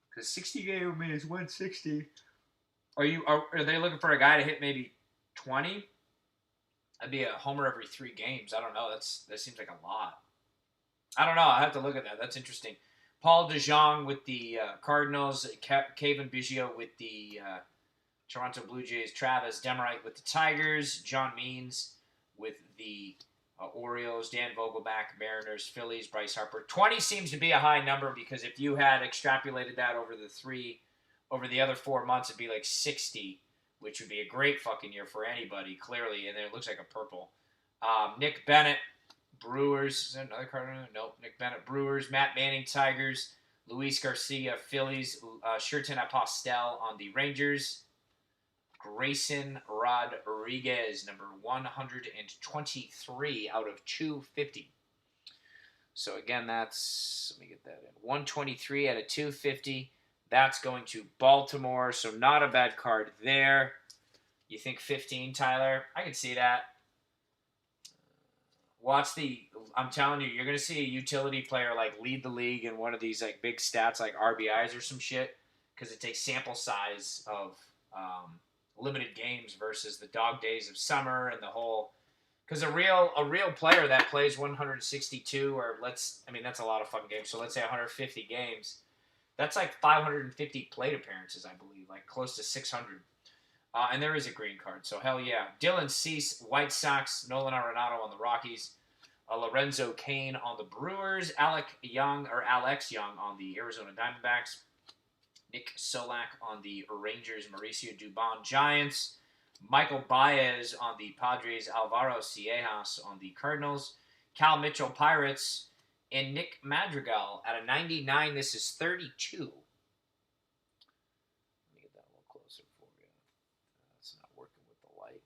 Because 60 game is 160. Are they looking for a guy to hit maybe 20? That'd be a homer every 3 games. I don't know. That seems like a lot. I don't know. I have to look at that. That's interesting. Paul DeJong with the Cardinals. Kevin Biggio with the Toronto Blue Jays. Travis Demerite with the Tigers. John Means with the Orioles. Dan Vogelback, Mariners, Phillies. Bryce Harper. 20 seems to be a high number because if you had extrapolated that over the other 4 months, it'd be like 60, which would be a great fucking year for anybody, clearly. And then it looks like a purple. Nick Bennett, Brewers. Is that another card? Nope. Nick Bennett, Brewers. Matt Manning, Tigers. Luis Garcia, Phillies. Sherton Apostel on the Rangers. Grayson Rodriguez, number 123 out of 250. So again, that's, let me get that in, 123 out of 250. That's going to Baltimore, so not a bad card there. You think 15, Tyler? I can see that. I'm telling you, you're going to see a utility player like lead the league in one of these like big stats like RBIs or some shit, because it takes sample size of limited games versus the dog days of summer and the whole. Because a real player that plays 162 or that's a lot of fun games. So let's say 150 games, that's like 550 plate appearances, I believe, like close to 600. And there is a green card, so hell yeah. Dylan Cease, White Sox. Nolan Arenado on the Rockies. Lorenzo Cain on the Brewers. Alex Young on the Arizona Diamondbacks. Nick Solak on the Rangers. Mauricio Dubon Giants. Michael Baez on the Padres. Alvaro Ciejas on the Cardinals. Cal Mitchell Pirates. And Nick Madrigal at a 99. This is 32.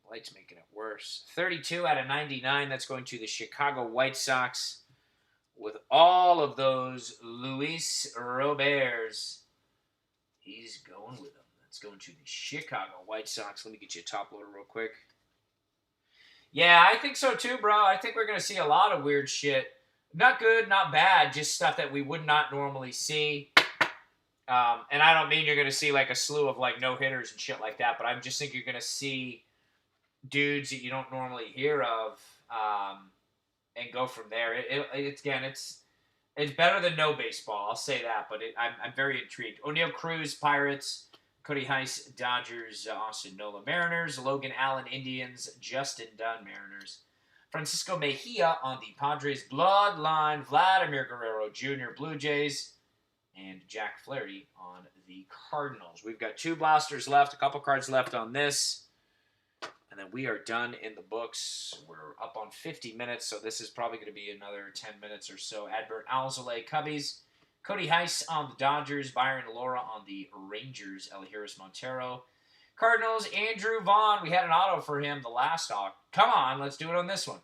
Light's making it worse. 32 out of 99. That's going to the Chicago White Sox with all of those Luis Roberts. He's going with them. That's going to the Chicago White Sox. Let me get you a top loader real quick. Yeah, I think so too, bro. I think we're going to see a lot of weird shit. Not good, not bad. Just stuff that we would not normally see. And I don't mean you're going to see like a slew of like no-hitters and shit like that, but I just think you're going to see dudes that you don't normally hear of, and go from there. It's better than no baseball. I'll say that, but I'm very intrigued. O'Neal Cruz, Pirates. Cody Heiss, Dodgers. Austin Nola, Mariners. Logan Allen, Indians. Justin Dunn, Mariners. Francisco Mejia on the Padres. Bloodline. Vladimir Guerrero Jr., Blue Jays. And Jack Flaherty on the Cardinals. We've got 2 blasters left, a couple cards left on this. And then we are done in the books. We're up on 50 minutes, so this is probably going to be another 10 minutes or so. Adbert Alzolay, Cubbies. Cody Heiss on the Dodgers. Byron Laura on the Rangers. Elihuris Montero. Cardinals, Andrew Vaughn. We had an auto for him the last auto. Come on, let's do it on this one.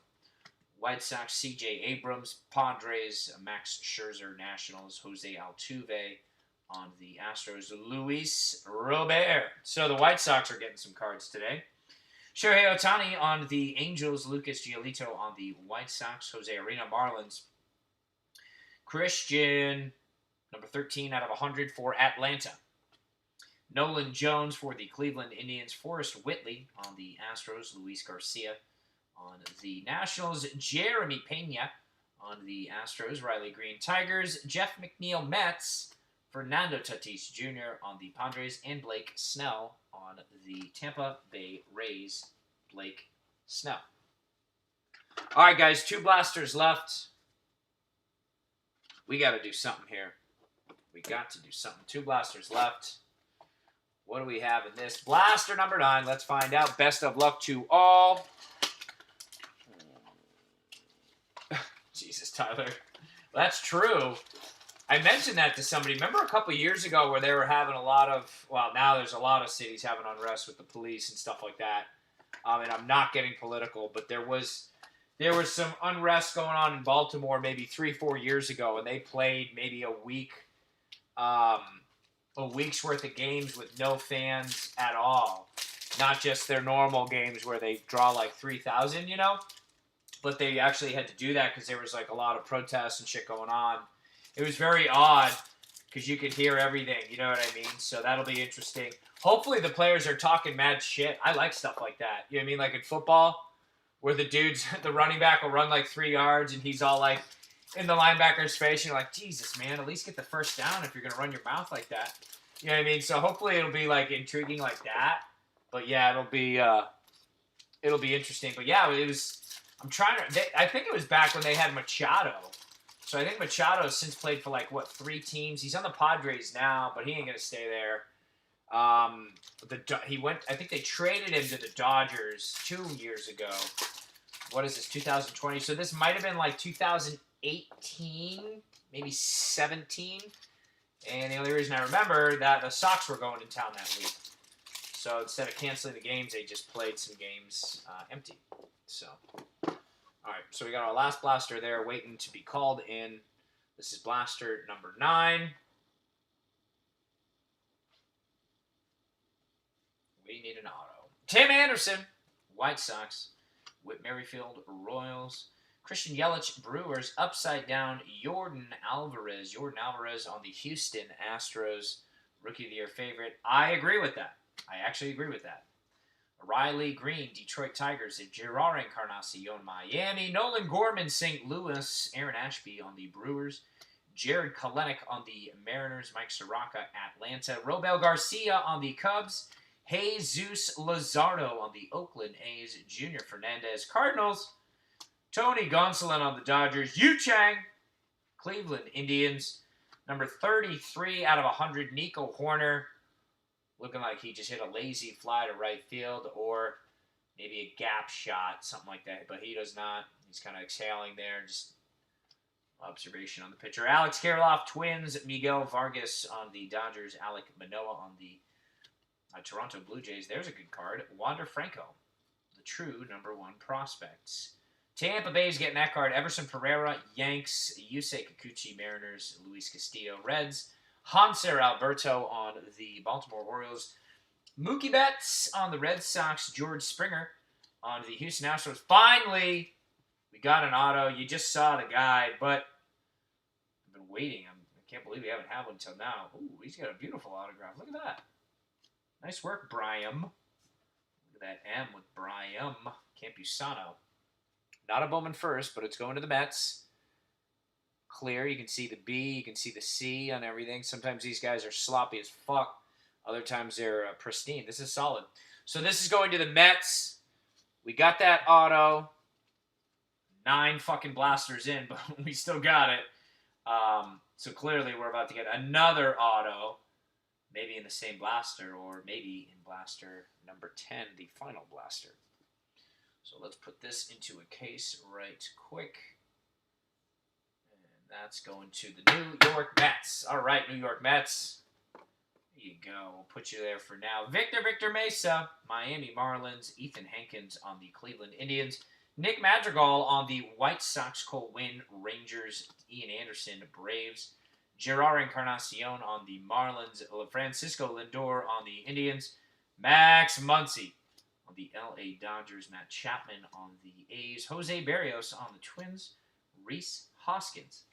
White Sox, C.J. Abrams. Padres, Max Scherzer. Nationals, Jose Altuve on the Astros. Luis Robert. So the White Sox are getting some cards today. Shohei Ohtani on the Angels. Lucas Giolito on the White Sox. Jose Arena, Marlins. Christian, number 13 out of 100 for Atlanta. Nolan Jones for the Cleveland Indians. Forrest Whitley on the Astros. Luis Garcia on the Nationals. Jeremy Pena on the Astros. Riley Green, Tigers. Jeff McNeil, Mets. Fernando Tatis Jr. on the Padres. And Blake Snell on the Tampa Bay Rays. Blake Snell. All right, guys, 2 blasters left. We got to do something here. We got to do something. 2 blasters left. What do we have in this? Blaster number 9. Let's find out. Best of luck to all. Jesus, Tyler. That's true. I mentioned that to somebody. Remember a couple years ago where they were having a lot of, well, now there's a lot of cities having unrest with the police and stuff like that. And I'm not getting political, but there was some unrest going on in Baltimore maybe 3-4 years ago, and they played maybe a week's worth of games with no fans at all. Not just their normal games where they draw like 3,000, you know? But they actually had to do that because there was like a lot of protests and shit going on. It was very odd because you could hear everything, you know what I mean? So that'll be interesting. Hopefully the players are talking mad shit. I like stuff like that. You know what I mean? Like in football, where the running back will run like 3 yards and he's all like in the linebacker's face. And you're like, Jesus, man, at least get the first down if you're going to run your mouth like that. You know what I mean? So hopefully it'll be like intriguing like that. But yeah, it'll be interesting. But yeah, it was, I think it was back when they had Machado. So I think Machado has since played for like, 3 teams? He's on the Padres now, but he ain't going to stay there. I think they traded him to the Dodgers 2 years ago. What is this, 2020? So this might have been like 2018, maybe 17. And the only reason I remember that the Sox were going to town that week. So instead of canceling the games, they just played some games empty. So, all right. So we got our last blaster there waiting to be called in. This is blaster number 9. We need an auto. Tim Anderson, White Sox. Whit Merrifield, Royals. Christian Yelich, Brewers. Upside down, Jordan Alvarez. Jordan Alvarez on the Houston Astros. Rookie of the Year favorite. I agree with that. I actually agree with that. Riley Green, Detroit Tigers. And Gerard Encarnacion, Miami. Nolan Gorman, St. Louis. Aaron Ashby on the Brewers. Jared Kelenic on the Mariners. Mike Soroka, Atlanta. Robel Garcia on the Cubs. Jesus Luzardo on the Oakland A's. Junior Fernandez, Cardinals. Tony Gonsolin on the Dodgers. Yu Chang, Cleveland Indians. Number 33 out of 100, Nico Horner. Looking like he just hit a lazy fly to right field or maybe a gap shot, something like that. But he does not. He's kind of exhaling there. Just observation on the pitcher. Alex Kirilloff, Twins. Miguel Vargas on the Dodgers. Alek Manoah on the Toronto Blue Jays. There's a good card. Wander Franco, the true number 1 prospects. Tampa Bay's getting that card. Everson Pereira, Yanks. Yusei Kikuchi, Mariners. Luis Castillo, Reds. Hanser Alberto on the Baltimore Orioles. Mookie Betts on the Red Sox. George Springer on the Houston Astros. Finally, we got an auto. You just saw the guy, but I've been waiting. I can't believe we haven't had one until now. Ooh, he's got a beautiful autograph. Look at that. Nice work, Brian. Look at that M with Brian Campusano. Not a Bowman first, but it's going to the Mets. Clear. You can see the B. You can see the C on everything. Sometimes these guys are sloppy as fuck. Other times they're pristine. This is solid. So this is going to the Mets. We got that auto. 9 fucking blasters in, but we still got it. So clearly we're about to get another auto. Maybe in the same blaster, or maybe in blaster number 10, the final blaster. So let's put this into a case right quick. And that's going to the New York Mets. All right, New York Mets. There you go. We'll put you there for now. Victor Mesa, Miami Marlins. Ethan Hankins on the Cleveland Indians. Nick Madrigal on the White Sox. Cole Winn, Rangers. Ian Anderson, Braves. Gerard Encarnacion on the Marlins. Francisco Lindor on the Indians. Max Muncy on the LA Dodgers. Matt Chapman on the A's. Jose Barrios on the Twins. Rhys Hoskins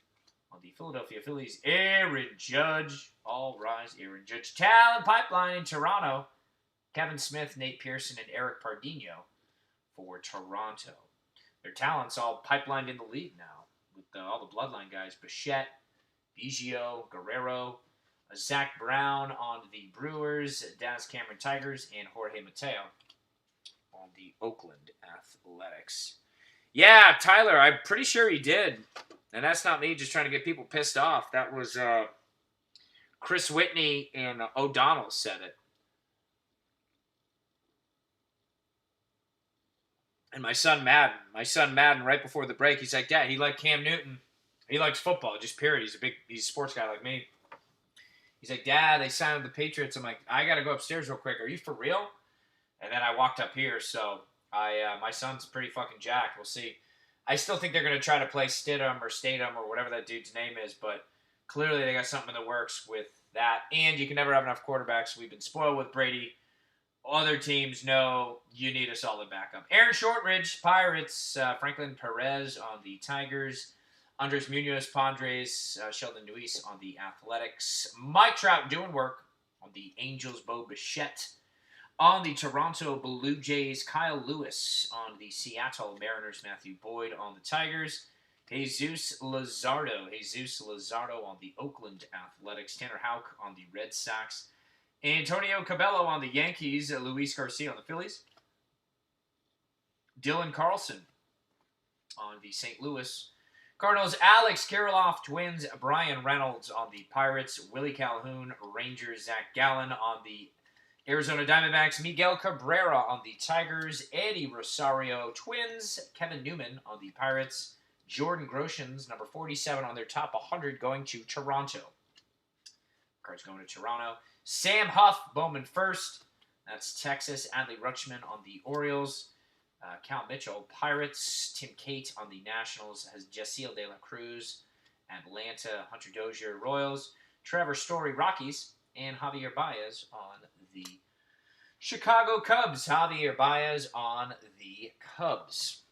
on the Philadelphia Phillies. Aaron Judge. All rise, Aaron Judge. Talent Pipeline in Toronto. Kevin Smith, Nate Pearson, and Eric Pardinho for Toronto. Their talent's all pipelined in the league now with all the bloodline guys. Bichette, Biggio, Guerrero, Zach Brown on the Brewers, Daz Cameron Tigers, and Jorge Mateo on the Oakland Athletics. Yeah, Tyler, I'm pretty sure he did. And that's not me just trying to get people pissed off. That was Chris Whitney and O'Donnell said it. And my son Madden, right before the break, he's like, Dad, he liked Cam Newton. He likes football, just period. He's a sports guy like me. He's like, Dad, they signed with the Patriots. I'm like, I got to go upstairs real quick. Are you for real? And then I walked up here, so my son's pretty fucking jacked. We'll see. I still think they're going to try to play Stidham or whatever that dude's name is, but clearly they got something in the works with that. And you can never have enough quarterbacks. We've been spoiled with Brady. Other teams know you need a solid backup. Aaron Shortridge, Pirates. Franklin Perez on the Tigers. Andres Munoz, Padres. Sheldon Neuse on the Athletics. Mike Trout doing work on the Angels. Bo Bichette on the Toronto Blue Jays. Kyle Lewis on the Seattle Mariners. Matthew Boyd on the Tigers. Jesus Luzardo on the Oakland Athletics. Tanner Houck on the Red Sox. Antonio Cabello on the Yankees. Luis Garcia on the Phillies. Dylan Carlson on the St. Louis Cardinals. Alex Kirilloff, Twins. Brian Reynolds on the Pirates. Willie Calhoun, Rangers. Zach Gallen on the Arizona Diamondbacks. Miguel Cabrera on the Tigers. Eddie Rosario, Twins. Kevin Newman on the Pirates. Jordan Groshans, number 47 on their top 100, going to Toronto. Cards going to Toronto. Sam Huff, Bowman first. That's Texas. Adley Rutschman on the Orioles. Cal Mitchell, Pirates. Tim Cate on the Nationals. Has Jasiel De La Cruz, Atlanta. Hunter Dozier, Royals. Trevor Story, Rockies. And Javier Baez on the Chicago Cubs. Javier Baez on the Cubs.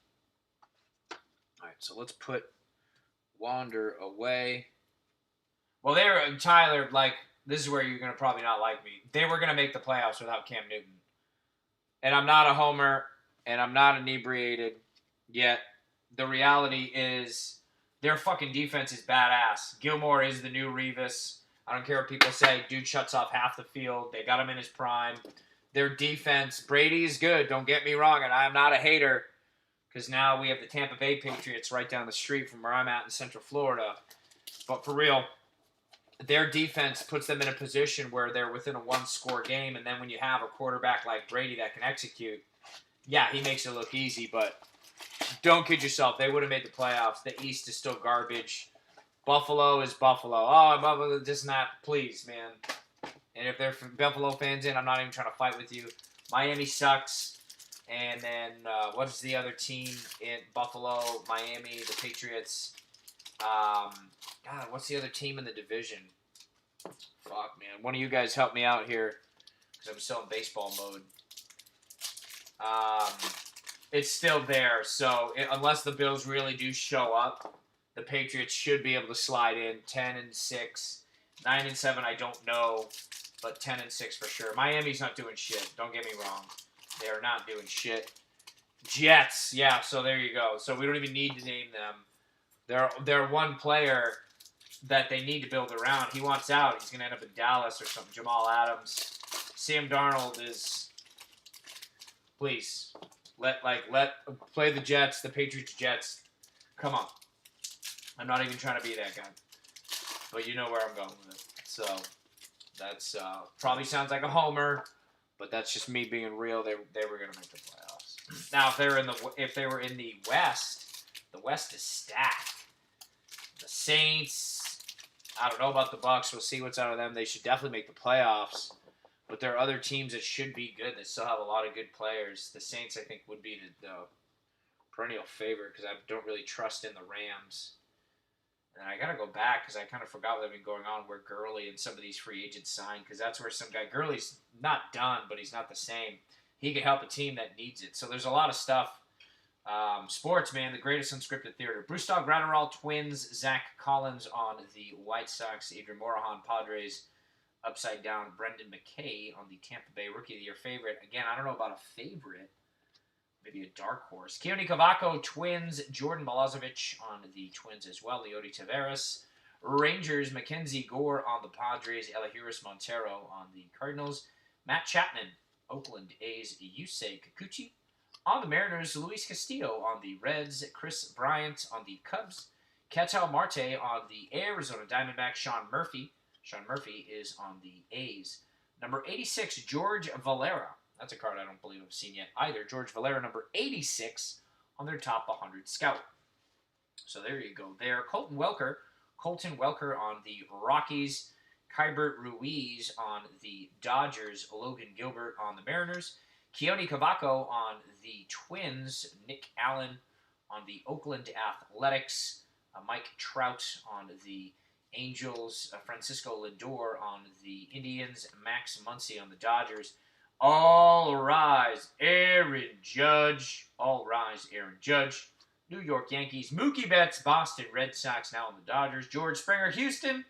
All right, so let's put Wander away. Well, Tyler, like, this is where you're going to probably not like me. They were going to make the playoffs without Cam Newton. And I'm not a homer, and I'm not inebriated, yet the reality is their fucking defense is badass. Gilmore is the new Revis. I don't care what people say. Dude shuts off half the field. They got him in his prime. Their defense, Brady's good, don't get me wrong, and I'm not a hater, because now we have the Tampa Bay Patriots right down the street from where I'm at in Central Florida. But for real, their defense puts them in a position where they're within a one-score game, and then when you have a quarterback like Brady that can execute, yeah, he makes it look easy, but don't kid yourself. They would have made the playoffs. The East is still garbage. Buffalo is Buffalo. Oh, Buffalo, just not, please, man. And if they're Buffalo fans in, I'm not even trying to fight with you. Miami sucks. And then what's the other team in Buffalo, Miami, the Patriots? God, what's the other team in the division? Fuck, man. One of you guys help me out here because I'm still in baseball mode. It's still there. So unless the Bills really do show up, the Patriots should be able to slide in 10-6. 9-7, I don't know, but 10-6 for sure. Miami's not doing shit. Don't get me wrong. They are not doing shit. Jets, yeah, so there you go. So we don't even need to name them. They're one player that they need to build around. He wants out. He's going to end up in Dallas or something. Jamal Adams. Sam Darnold is... Please. Let play the Jets, the Patriots Jets. Come on. I'm not even trying to be that guy. But you know where I'm going with it. So, that's probably sounds like a homer, but that's just me being real. They were going to make the playoffs. Now, if they were in the West is stacked. The Saints, I don't know about the Bucks. We'll see what's out of them. They should definitely make the playoffs. But there are other teams that should be good that still have a lot of good players. The Saints, I think, would be the perennial favorite because I don't really trust in the Rams. And I got to go back because I kind of forgot what had been going on where Gurley and some of these free agents signed because that's where some guy, Gurley's not done, but he's not the same. He could help a team that needs it. So there's a lot of stuff. Sports, man, the greatest unscripted theater. Brustad Gratterall, Twins, Zach Collins on the White Sox, Adrian Morejon, Padres, upside down, Brendan McKay on the Tampa Bay Rookie of the Year favorite. Again, I don't know about a favorite. Maybe a dark horse. Keone Cavaco, Twins. Jordan Milosevic on the Twins as well. Leody Taveras. Rangers, Mackenzie Gore on the Padres. Elahiris Montero on the Cardinals. Matt Chapman, Oakland A's. Yusei Kikuchi on the Mariners. Luis Castillo on the Reds. Chris Bryant on the Cubs. Ketel Marte on the Arizona Diamondbacks. Sean Murphy. Sean Murphy is on the A's. Number 86, George Valera. That's a card I don't believe I've seen yet either. George Valera, number 86 on their top 100 scout. So there you go there. Colton Welker on the Rockies. Kybert Ruiz on the Dodgers. Logan Gilbert on the Mariners. Keone Cavaco on the Twins. Nick Allen on the Oakland Athletics. Mike Trout on the Angels. Francisco Lindor on the Indians. Max Muncy on the Dodgers. All rise, Aaron Judge. All rise, Aaron Judge. New York Yankees. Mookie Betts, Boston Red Sox, now on the Dodgers. George Springer, Houston.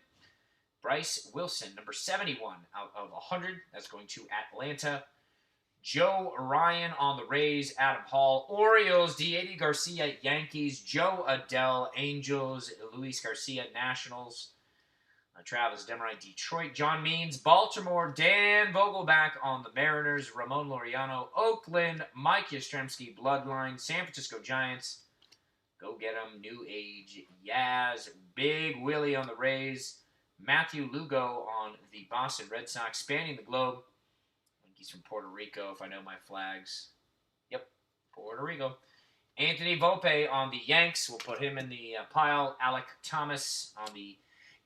Bryce Wilson, number 71 out of 100. That's going to Atlanta. Joe Ryan on the Rays. Adam Hall, Orioles. Deidy Garcia, Yankees. Joe Adele, Angels. Luis Garcia, Nationals. Travis Demery, Detroit. John Means, Baltimore. Dan Vogelback on the Mariners. Ramon Laureano, Oakland. Mike Yastrzemski, Bloodline. San Francisco Giants. Go get him. New Age. Yaz. Big Willie on the Rays. Matthew Lugo on the Boston Red Sox. Spanning the globe. I think he's from Puerto Rico if I know my flags. Yep, Puerto Rico. Anthony Volpe on the Yanks. We'll put him in the pile. Alec Thomas on the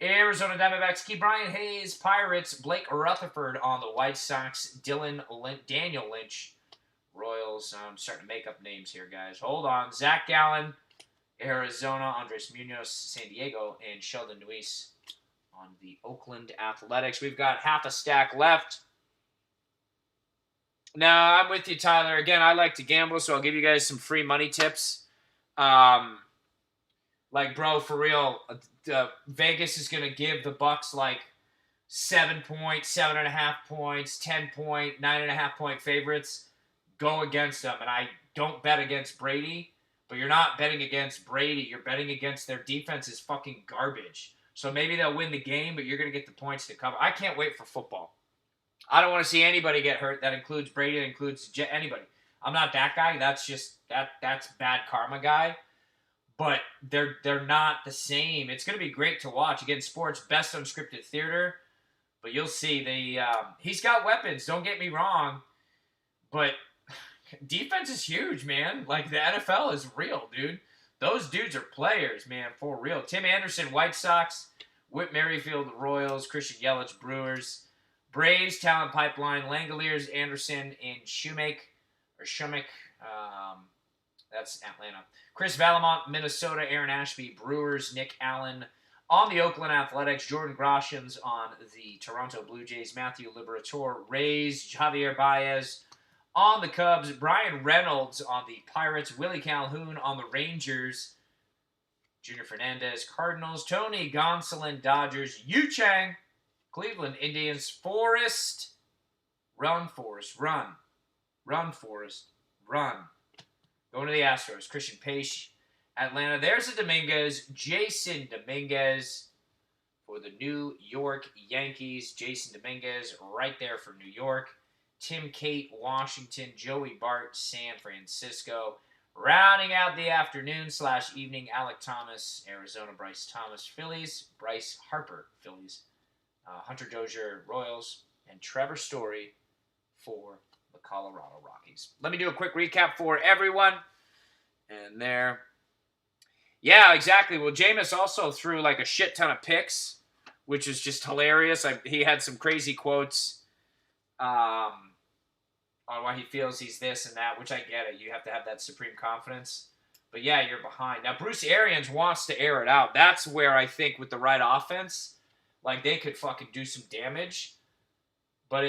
Arizona Diamondbacks, Key Brian Hayes. Pirates, Blake Rutherford on the White Sox. Daniel Lynch. Royals. I'm starting to make up names here, guys. Hold on. Zach Gallen, Arizona. Andres Munoz, San Diego. And Sheldon Neuse on the Oakland Athletics. We've got half a stack left. Now, I'm with you, Tyler. Again, I like to gamble, so I'll give you guys some free money tips. Like, bro, for real, Vegas is going to give the Bucks like 7 points, 7.5 points, 10 point, 9.5 point favorites. Go against them. And I don't bet against Brady, but you're not betting against Brady. You're betting against their defense is fucking garbage. So maybe they'll win the game, but you're going to get the points to cover. I can't wait for football. I don't want to see anybody get hurt. That includes Brady. That includes anybody. I'm not that guy. That's just that's bad karma guy. But they're not the same. It's going to be great to watch. Again, sports, best unscripted theater. But you'll see he's got weapons. Don't get me wrong. But defense is huge, man. Like, the NFL is real, dude. Those dudes are players, man, for real. Tim Anderson, White Sox. Whit Merrifield, Royals. Christian Yelich, Brewers. Braves, Talent Pipeline. Langoliers, Anderson, and Shumake. That's Atlanta. Chris Valamont, Minnesota. Aaron Ashby, Brewers. Nick Allen on the Oakland Athletics. Jordan Groshans on the Toronto Blue Jays. Matthew Liberatore, Rays. Javier Baez on the Cubs. Brian Reynolds on the Pirates. Willie Calhoun on the Rangers. Junior Fernandez, Cardinals. Tony Gonsolin, Dodgers. Yu Chang, Cleveland Indians. Forrest. Run, Forrest, run. Run, Forrest, run. Going to the Astros. Christian Pache, Atlanta. There's a Dominguez. Jason Dominguez for the New York Yankees. Jason Dominguez right there for New York. Tim Cate, Washington. Joey Bart, San Francisco. Rounding out the afternoon/evening, Alec Thomas, Arizona. Bryce Thomas, Phillies. Bryce Harper, Phillies. Hunter Dozier, Royals. And Trevor Story for the Colorado Rockies. Let me do a quick recap for everyone. And there. Yeah, exactly. Well, Jameis also threw like a shit ton of picks, which is just hilarious. He had some crazy quotes on why he feels he's this and that, which I get it. You have to have that supreme confidence. But yeah, you're behind. Now, Bruce Arians wants to air it out. That's where I think with the right offense, like, they could fucking do some damage. But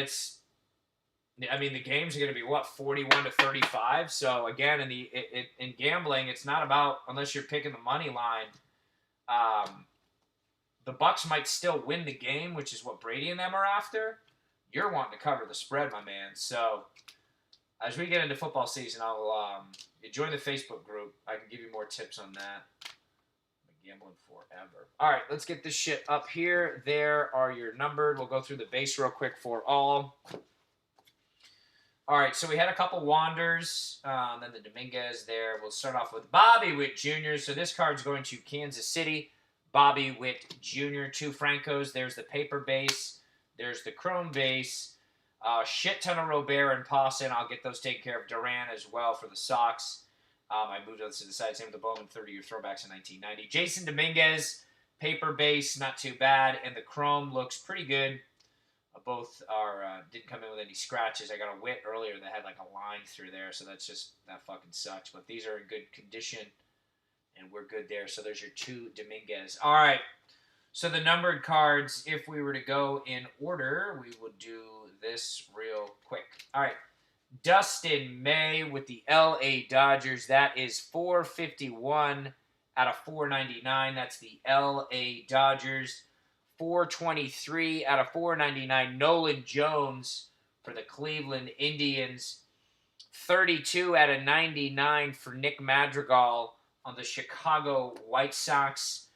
the games are going to be, 41-35? So, again, in gambling, it's not about, unless you're picking the money line, the Bucks might still win the game, which is what Brady and them are after. You're wanting to cover the spread, my man. So, as we get into football season, I'll join the Facebook group. I can give you more tips on that. I've been gambling forever. All right, let's get this shit up here. There are your numbered. We'll go through the base real quick for all. All right, so we had a couple Wanders, then the Dominguez there. We'll start off with Bobby Witt Jr. So this card's going to Kansas City. Bobby Witt Jr. 2 Francos. There's the paper base. There's the chrome base. Shit ton of Robert and Pawson. I'll get those taken care of. Duran as well for the Sox. I moved those to the side. Same with the Bowman 30-year throwbacks in 1990. Jason Dominguez, paper base, not too bad. And the chrome looks pretty good. Both didn't come in with any scratches. I got a Witt earlier that had like a line through there, so that fucking sucks. But these are in good condition, and we're good there. So there's your 2 Dominguez. All right. So the numbered cards, if we were to go in order, we would do this real quick. All right. Dustin May with the LA Dodgers. That is 451 out of 499. That's the LA Dodgers. 423 out of 499. Nolan Jones for the Cleveland Indians. 32 out of 99 for Nick Madrigal on the Chicago White Sox.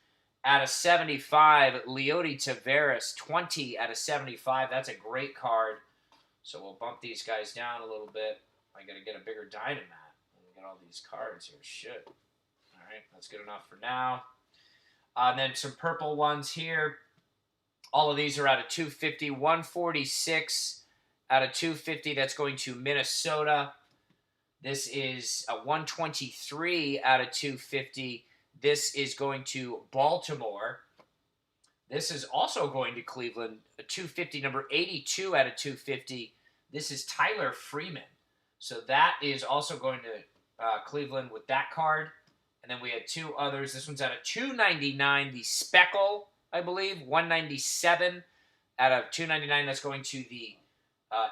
Out of 75, Leody Taveras. 20 out of 75. That's a great card. So we'll bump these guys down a little bit. I got to get a bigger Dynamat. We got all these cards here. Shit. All right, that's good enough for now. And then some purple ones here. All of these are out of 250. 146 out of 250. That's going to Minnesota. This is a 123 out of 250. This is going to Baltimore. This is also going to Cleveland, a 250, number 82 out of 250. This is Tyler Freeman. So that is also going to Cleveland with that card. And then we had two others. This one's out of 299, the Speckle, I believe, 197 out of 299. That's going to the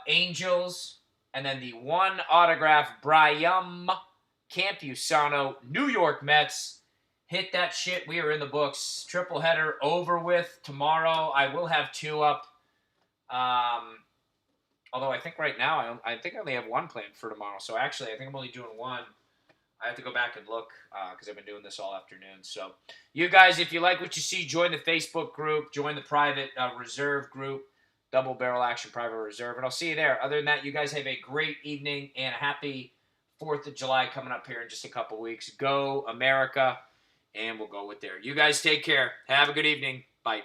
Angels. And then the one autograph, Brian Campusano, New York Mets. Hit that shit. We are in the books. Triple header over with tomorrow. I will have two up. Although I think right now, I think I only have one planned for tomorrow. So actually, I think I'm only doing one. I have to go back and look because I've been doing this all afternoon. So you guys, if you like what you see, join the Facebook group. Join the private reserve group. Double Barrel Action Private Reserve. And I'll see you there. Other than that, you guys have a great evening and a happy 4th of July coming up here in just a couple weeks. Go America. And we'll go with there. You guys take care. Have a good evening. Bye.